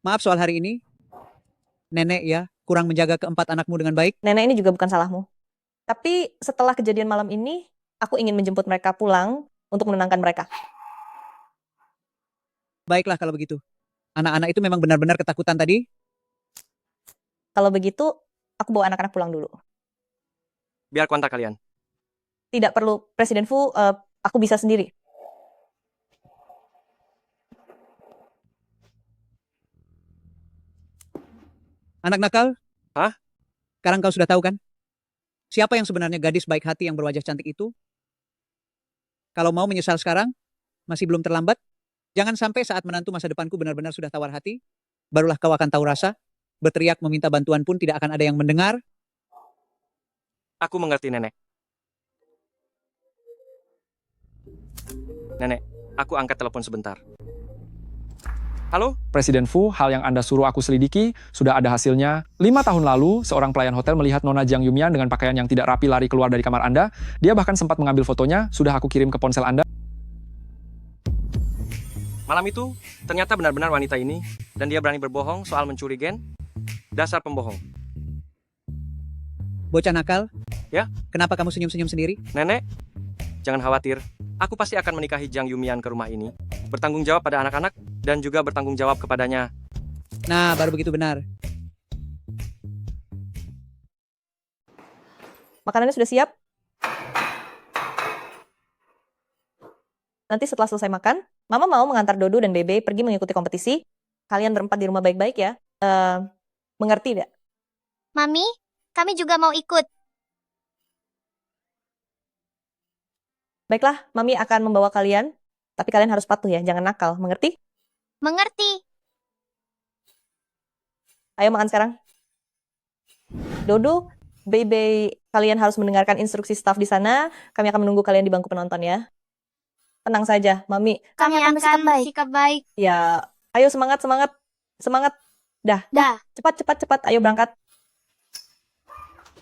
maaf soal hari ini. Nenek ya, kurang menjaga keempat anakmu dengan baik. Nenek ini juga bukan salahmu. Tapi setelah kejadian malam ini, aku ingin menjemput mereka pulang untuk menenangkan mereka. Baiklah kalau begitu. Anak-anak itu memang benar-benar ketakutan tadi. Kalau begitu, aku bawa anak-anak pulang dulu. Biar ku antar kalian. Tidak perlu, Presiden Fu, aku bisa sendiri. Anak nakal? Hah? Sekarang kau sudah tahu kan? Siapa yang sebenarnya gadis baik hati yang berwajah cantik itu? Kalau mau menyesal sekarang, masih belum terlambat. Jangan sampai saat menantu masa depanku benar-benar sudah tawar hati, barulah kau akan tahu rasa. Berteriak meminta bantuan pun tidak akan ada yang mendengar. Aku mengerti, Nenek. Nenek, aku angkat telepon sebentar. Halo? Presiden Fu, hal yang Anda suruh aku selidiki sudah ada hasilnya. 5 tahun lalu, seorang pelayan hotel melihat Nona Jiang Yumian dengan pakaian yang tidak rapi lari keluar dari kamar Anda. Dia bahkan sempat mengambil fotonya, sudah aku kirim ke ponsel Anda. Malam itu, ternyata benar-benar wanita ini, dan dia berani berbohong soal mencuri gen. Dasar pembohong. Bocah nakal? Ya? Kenapa kamu senyum-senyum sendiri? Nenek, jangan khawatir. Aku pasti akan menikahi Jiang Yumian ke rumah ini. Bertanggung jawab pada anak-anak, dan juga bertanggung jawab kepadanya. Nah, baru begitu benar. Makanannya sudah siap? Nanti setelah selesai makan, Mama mau mengantar Dodo dan Bebe pergi mengikuti kompetisi. Kalian berempat di rumah baik-baik ya. Mengerti tidak? Mami, kami juga mau ikut. Baiklah, Mami akan membawa kalian. Tapi kalian harus patuh ya, jangan nakal. Mengerti? Mengerti. Ayo makan sekarang. Dodo, Bebe, kalian harus mendengarkan instruksi staf di sana. Kami akan menunggu kalian di bangku penonton ya. Tenang saja, Mami. Kami akan bersikap baik. Ya, ayo semangat, semangat. Semangat. Dah. Cepat. Ayo berangkat.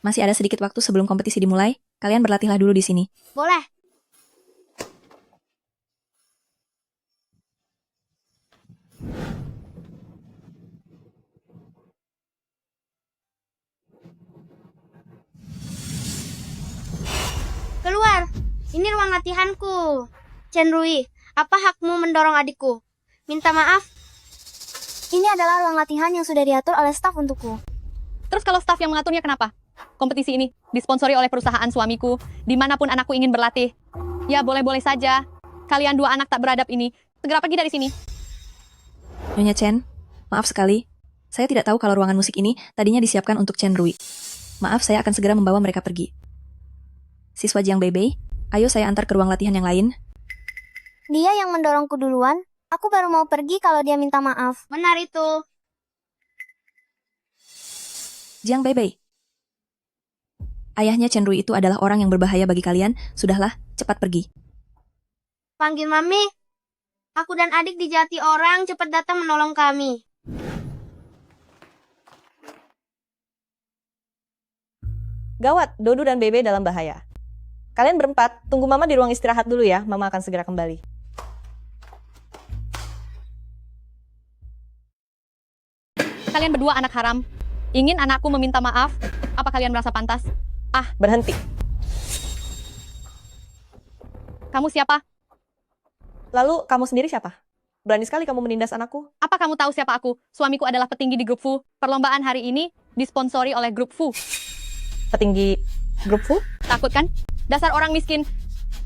Masih ada sedikit waktu sebelum kompetisi dimulai. Kalian berlatihlah dulu di sini. Boleh. Keluar. Ini ruang latihanku. Chen Rui, apa hakmu mendorong adikku? Minta maaf. Ini adalah ruang latihan yang sudah diatur oleh staf untukku. Terus kalau staf yang mengaturnya kenapa? Kompetisi ini disponsori oleh perusahaan suamiku, dimanapun anakku ingin berlatih. Ya boleh-boleh saja. Kalian dua anak tak beradab ini, segera pergi dari sini. Nyonya Chen, maaf sekali. Saya tidak tahu kalau ruangan musik ini tadinya disiapkan untuk Chen Rui. Maaf, saya akan segera membawa mereka pergi. Siswa Jiang Bebe, ayo saya antar ke ruang latihan yang lain. Dia yang mendorongku duluan. Aku baru mau pergi kalau dia minta maaf. Benar itu. Jiang Bebe. Ayahnya Chen Rui itu adalah orang yang berbahaya bagi kalian. Sudahlah, cepat pergi. Panggil Mami. Aku dan adik dijati orang, cepat datang menolong kami. Gawat, Dodo dan Bebe dalam bahaya. Kalian berempat, tunggu Mama di ruang istirahat dulu ya. Mama akan segera kembali. Kalian berdua anak haram. Ingin anakku meminta maaf? Apa kalian merasa pantas? Berhenti. Kamu siapa? Lalu kamu sendiri siapa? Berani sekali kamu menindas anakku. Apa kamu tahu siapa aku? Suamiku adalah petinggi di grup Fu. Perlombaan hari ini disponsori oleh grup Fu. Petinggi grup Fu? Takut kan? Dasar orang miskin.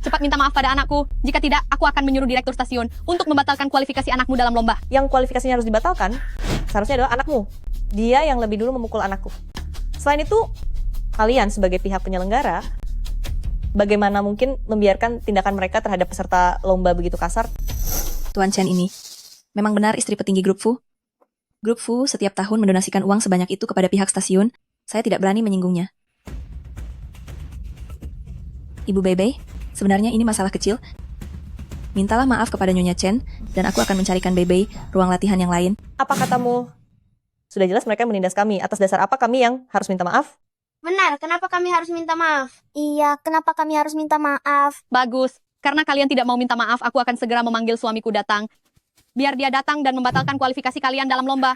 Cepat minta maaf pada anakku. Jika tidak, aku akan menyuruh direktur stasiun untuk membatalkan kualifikasi anakmu dalam lomba. Yang kualifikasinya harus dibatalkan, seharusnya adalah anakmu. Dia yang lebih dulu memukul anakku. Selain itu, kalian sebagai pihak penyelenggara, bagaimana mungkin membiarkan tindakan mereka terhadap peserta lomba begitu kasar? Tuan Chen ini, memang benar istri petinggi Grup Fu? Grup Fu setiap tahun mendonasikan uang sebanyak itu kepada pihak stasiun. Saya tidak berani menyinggungnya. Ibu Bebe, sebenarnya ini masalah kecil. Mintalah maaf kepada Nyonya Chen, dan aku akan mencarikan Bebe ruang latihan yang lain. Apa katamu? Sudah jelas mereka menindas kami. Atas dasar apa kami yang harus minta maaf? Benar, kenapa kami harus minta maaf? Iya, kenapa kami harus minta maaf? Bagus. Karena kalian tidak mau minta maaf, aku akan segera memanggil suamiku datang. Biar dia datang dan membatalkan kualifikasi kalian dalam lomba.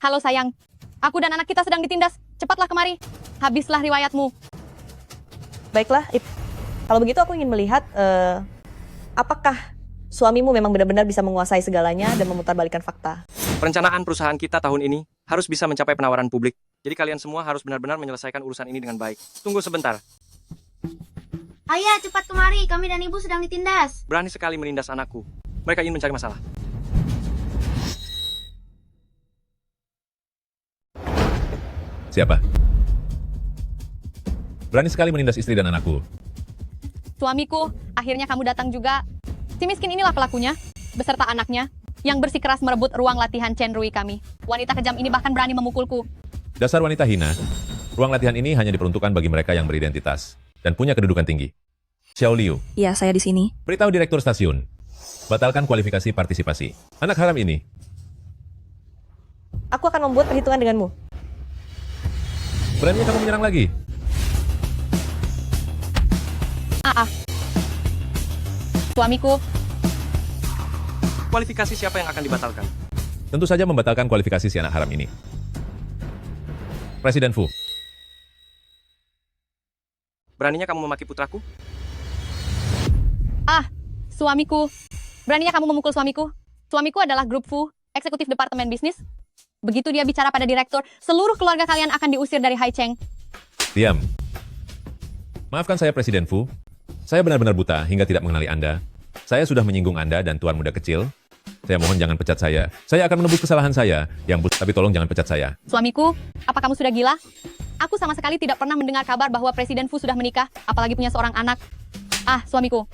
Halo sayang, aku dan anak kita sedang ditindas. Cepatlah kemari. Habislah riwayatmu. Baiklah, kalau begitu aku ingin melihat apakah suamimu memang benar-benar bisa menguasai segalanya dan memutarbalikkan fakta. Perencanaan perusahaan kita tahun ini harus bisa mencapai penawaran publik. Jadi kalian semua harus benar-benar menyelesaikan urusan ini dengan baik. Tunggu sebentar. Ayah, cepat kemari. Kami dan ibu sedang ditindas. Berani sekali menindas anakku. Mereka ingin mencari masalah. Siapa? Berani sekali menindas istri dan anakku. Suamiku, akhirnya kamu datang juga. Si miskin inilah pelakunya, beserta anaknya, yang bersikeras merebut ruang latihan Chen Rui kami. Wanita kejam ini bahkan berani memukulku. Dasar wanita hina. Ruang latihan ini hanya diperuntukkan bagi mereka yang beridentitas dan punya kedudukan tinggi. Xiao Liu, Iya, saya di sini. beritahu direktur stasiun. Batalkan kualifikasi partisipasi. Anak haram ini. Aku akan membuat perhitungan denganmu. Beraninya kamu menyerang lagi? Suamiku, Kualifikasi siapa yang akan dibatalkan? Tentu saja membatalkan kualifikasi si anak haram ini. Presiden Fu, Beraninya kamu memaki putraku? suamiku. Beraninya kamu memukul suamiku? Suamiku adalah Grup Fu, eksekutif departemen bisnis. Begitu dia bicara pada direktur, seluruh keluarga kalian akan diusir dari Haicheng. diam. Maafkan saya Presiden Fu. Saya benar-benar buta hingga tidak mengenali Anda. Saya sudah menyinggung Anda dan tuan muda kecil. Saya mohon jangan pecat saya. Saya akan menebus kesalahan saya. Tapi tolong jangan pecat saya. Suamiku, apa kamu sudah gila? Aku sama sekali tidak pernah mendengar kabar bahwa Presiden Fu sudah menikah, apalagi punya seorang anak. Suamiku.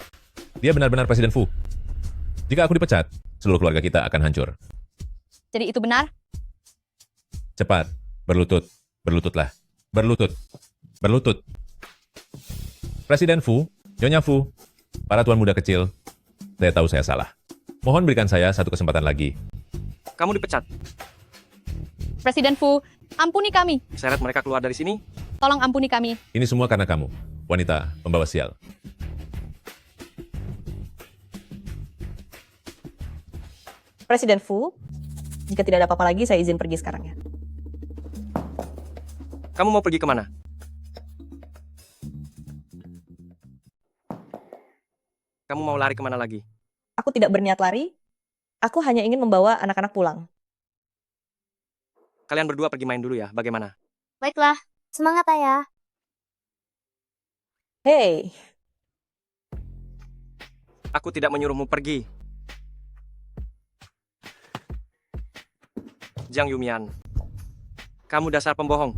Dia benar-benar Presiden Fu. Jika aku dipecat, seluruh keluarga kita akan hancur. Jadi itu benar? Cepat, berlutut, berlututlah, berlutut, berlutut. Presiden Fu, Nyonya Fu, para tuan muda kecil, saya tahu saya salah. Mohon berikan saya satu kesempatan lagi. Kamu dipecat. Presiden Fu, ampuni kami. Seret mereka keluar dari sini. Tolong ampuni kami. Ini semua karena kamu, wanita pembawa sial. Presiden Fu, jika tidak ada apa-apa lagi, saya izin pergi sekarang ya. Kamu mau pergi kemana? Kamu mau lari kemana lagi? Aku tidak berniat lari. Aku hanya ingin membawa anak-anak pulang. Kalian berdua pergi main dulu ya, bagaimana? Baiklah, semangat ayah. Hei, Aku tidak menyuruhmu pergi. Jiang Yumian, kamu dasar pembohong.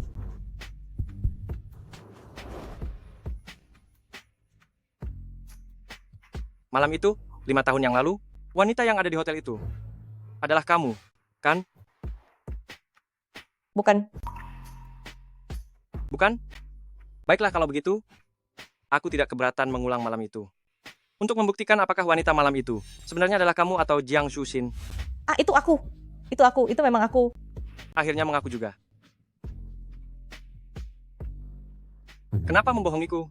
Malam itu, 5 tahun yang lalu, wanita yang ada di hotel itu adalah kamu, kan? bukan. Bukan? Baiklah kalau begitu, aku tidak keberatan mengulang malam itu. Untuk membuktikan apakah wanita malam itu sebenarnya adalah kamu atau Jiang Shuxin. Itu aku. Itu memang aku. Akhirnya mengaku juga. Kenapa membohongiku?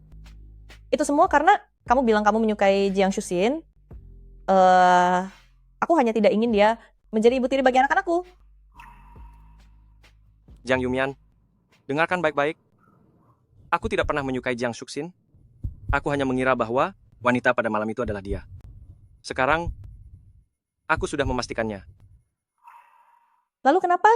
Itu semua karena kamu bilang kamu menyukai Jiang Shuxin. Aku hanya tidak ingin dia menjadi ibu tiri bagi anak-anakku. Jiang Yumian, dengarkan baik-baik. Aku tidak pernah menyukai Jiang Shuxin. Aku hanya mengira bahwa wanita pada malam itu adalah dia. Sekarang, aku sudah memastikannya. Lalu kenapa?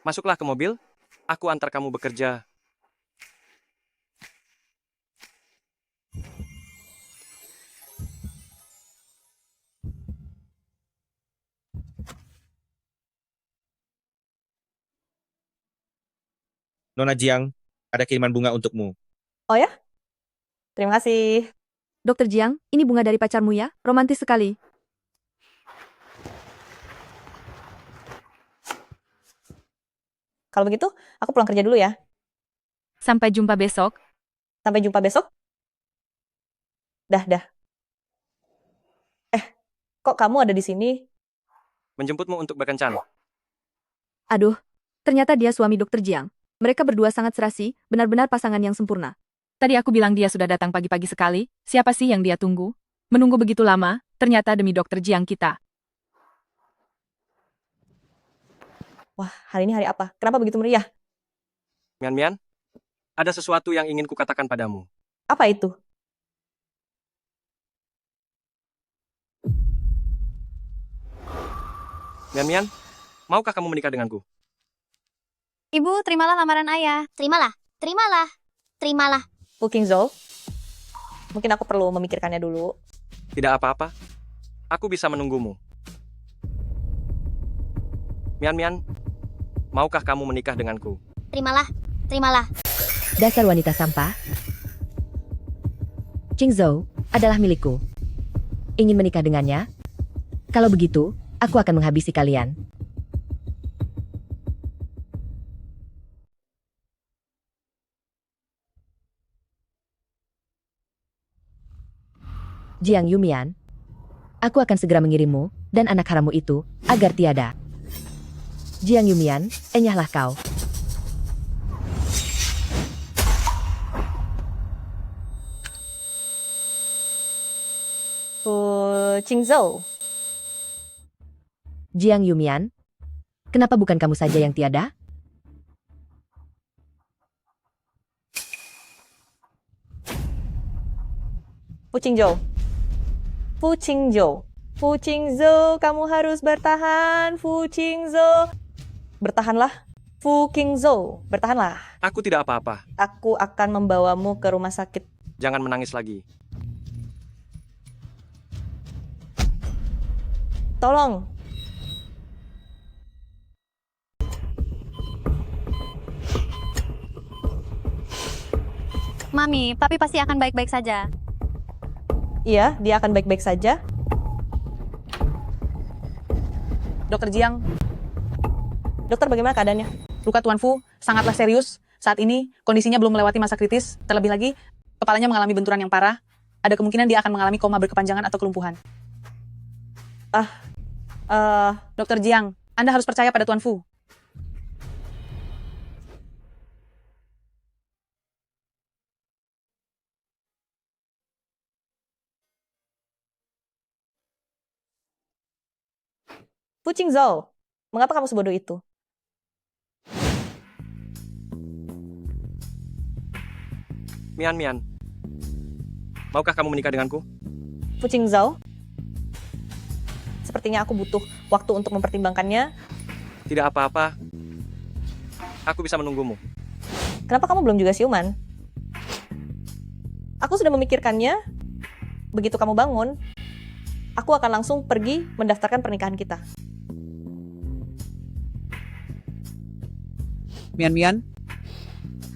Masuklah ke mobil, aku antar kamu bekerja. Nona Jiang, ada kiriman bunga untukmu. Oh ya? Terima kasih. Dokter Jiang, ini bunga dari pacarmu ya? Romantis sekali. Kalau begitu, aku pulang kerja dulu ya. Sampai jumpa besok. Sampai jumpa besok. Dah. Kok kamu ada di sini? Menjemputmu untuk berkencan. Aduh, ternyata dia suami Dokter Jiang. Mereka berdua sangat serasi, benar-benar pasangan yang sempurna. Tadi aku bilang dia sudah datang pagi-pagi sekali. Siapa sih yang dia tunggu? Menunggu begitu lama, ternyata demi Dokter Jiang kita. Wah, hari ini hari apa? Kenapa begitu meriah? Mian, ada sesuatu yang ingin kukatakan padamu. Apa itu? Mian, maukah kamu menikah denganku? Ibu, terimalah lamaran ayah. Terimalah. Fu Qingzhou, mungkin aku perlu memikirkannya dulu. Tidak apa-apa. Aku bisa menunggumu. Mian, maukah kamu menikah denganku? Terimalah. Dasar wanita sampah. Qingzhou adalah milikku. Ingin menikah dengannya? Kalau begitu, aku akan menghabisi kalian. Jiang Yumian, aku akan segera mengirimmu dan anak harammu itu agar tiada. Jiang Yumian, enyahlah kau. Fu Qingzhou. Jiang Yumian, kenapa bukan kamu saja yang tiada? Fu Qingzhou, kamu harus bertahan. Fu Qingzhou. Bertahanlah. Fu Qingzhou, bertahanlah. Aku tidak apa-apa. Aku akan membawamu ke rumah sakit. Jangan menangis lagi. Tolong. Mami, papi pasti akan baik-baik saja. Iya, dia akan baik-baik saja. Dokter Jiang, Dokter, bagaimana keadaannya? luka Tuan Fu sangatlah serius. Saat ini, kondisinya belum melewati masa kritis. Terlebih lagi, kepalanya mengalami benturan yang parah. Ada kemungkinan dia akan mengalami koma berkepanjangan atau kelumpuhan. Dokter Jiang, Anda harus percaya pada Tuan Fu. Fu Qingzhou, mengapa kamu sebodoh itu? Mian, maukah kamu menikah denganku? Fu Qingzhou, sepertinya aku butuh waktu untuk mempertimbangkannya. Tidak apa-apa. Aku bisa menunggumu. Kenapa kamu belum juga siuman? Aku sudah memikirkannya. Begitu kamu bangun, aku akan langsung pergi mendaftarkan pernikahan kita. Mian,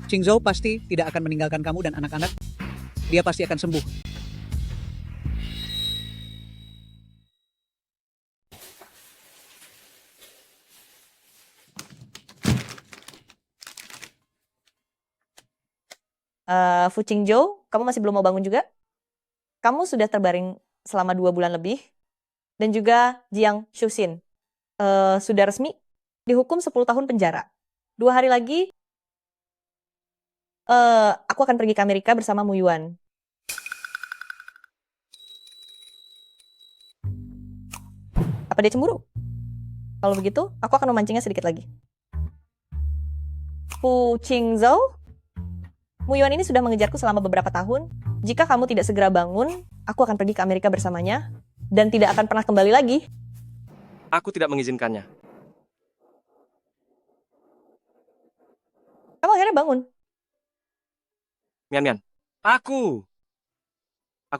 Qingzhou pasti tidak akan meninggalkan kamu dan anak-anak. Dia pasti akan sembuh. Fu Qingzhou, kamu masih belum mau bangun juga? Kamu sudah terbaring selama 2 bulan lebih. Dan juga Jiang Shuxin, sudah resmi dihukum 10 tahun penjara. 2 hari lagi, aku akan pergi ke Amerika bersama Mu Yuan. Apa dia cemburu? Kalau begitu, aku akan memancingnya sedikit lagi. Fu Qingzhou, Mu Yuan ini sudah mengejarku selama beberapa tahun. Jika kamu tidak segera bangun, aku akan pergi ke Amerika bersamanya dan tidak akan pernah kembali lagi. Aku tidak mengizinkannya. Kamu akhirnya bangun. Mian, Mian. Aku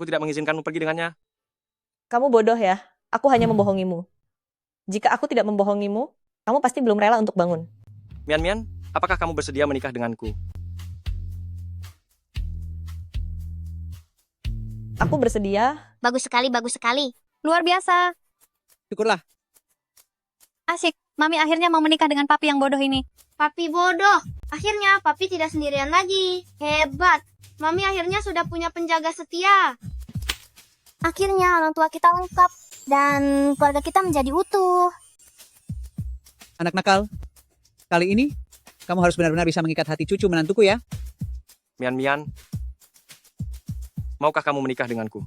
tidak mengizinkanmu pergi dengannya. Kamu bodoh ya. Aku hanya membohongimu. Jika aku tidak membohongimu, kamu pasti belum rela untuk bangun. Mian, Mian, apakah kamu bersedia menikah denganku? Aku bersedia. Bagus sekali, bagus sekali. Luar biasa. Syukurlah. Asyik. Mami akhirnya mau menikah dengan papi yang bodoh ini. Papi bodoh. Akhirnya papi tidak sendirian lagi. Hebat. Mami akhirnya sudah punya penjaga setia. Akhirnya orang tua kita lengkap dan keluarga kita menjadi utuh. Anak nakal, kali ini kamu harus benar-benar bisa mengikat hati cucu menantuku ya. Mian, Mian. Maukah kamu menikah denganku?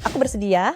Aku bersedia.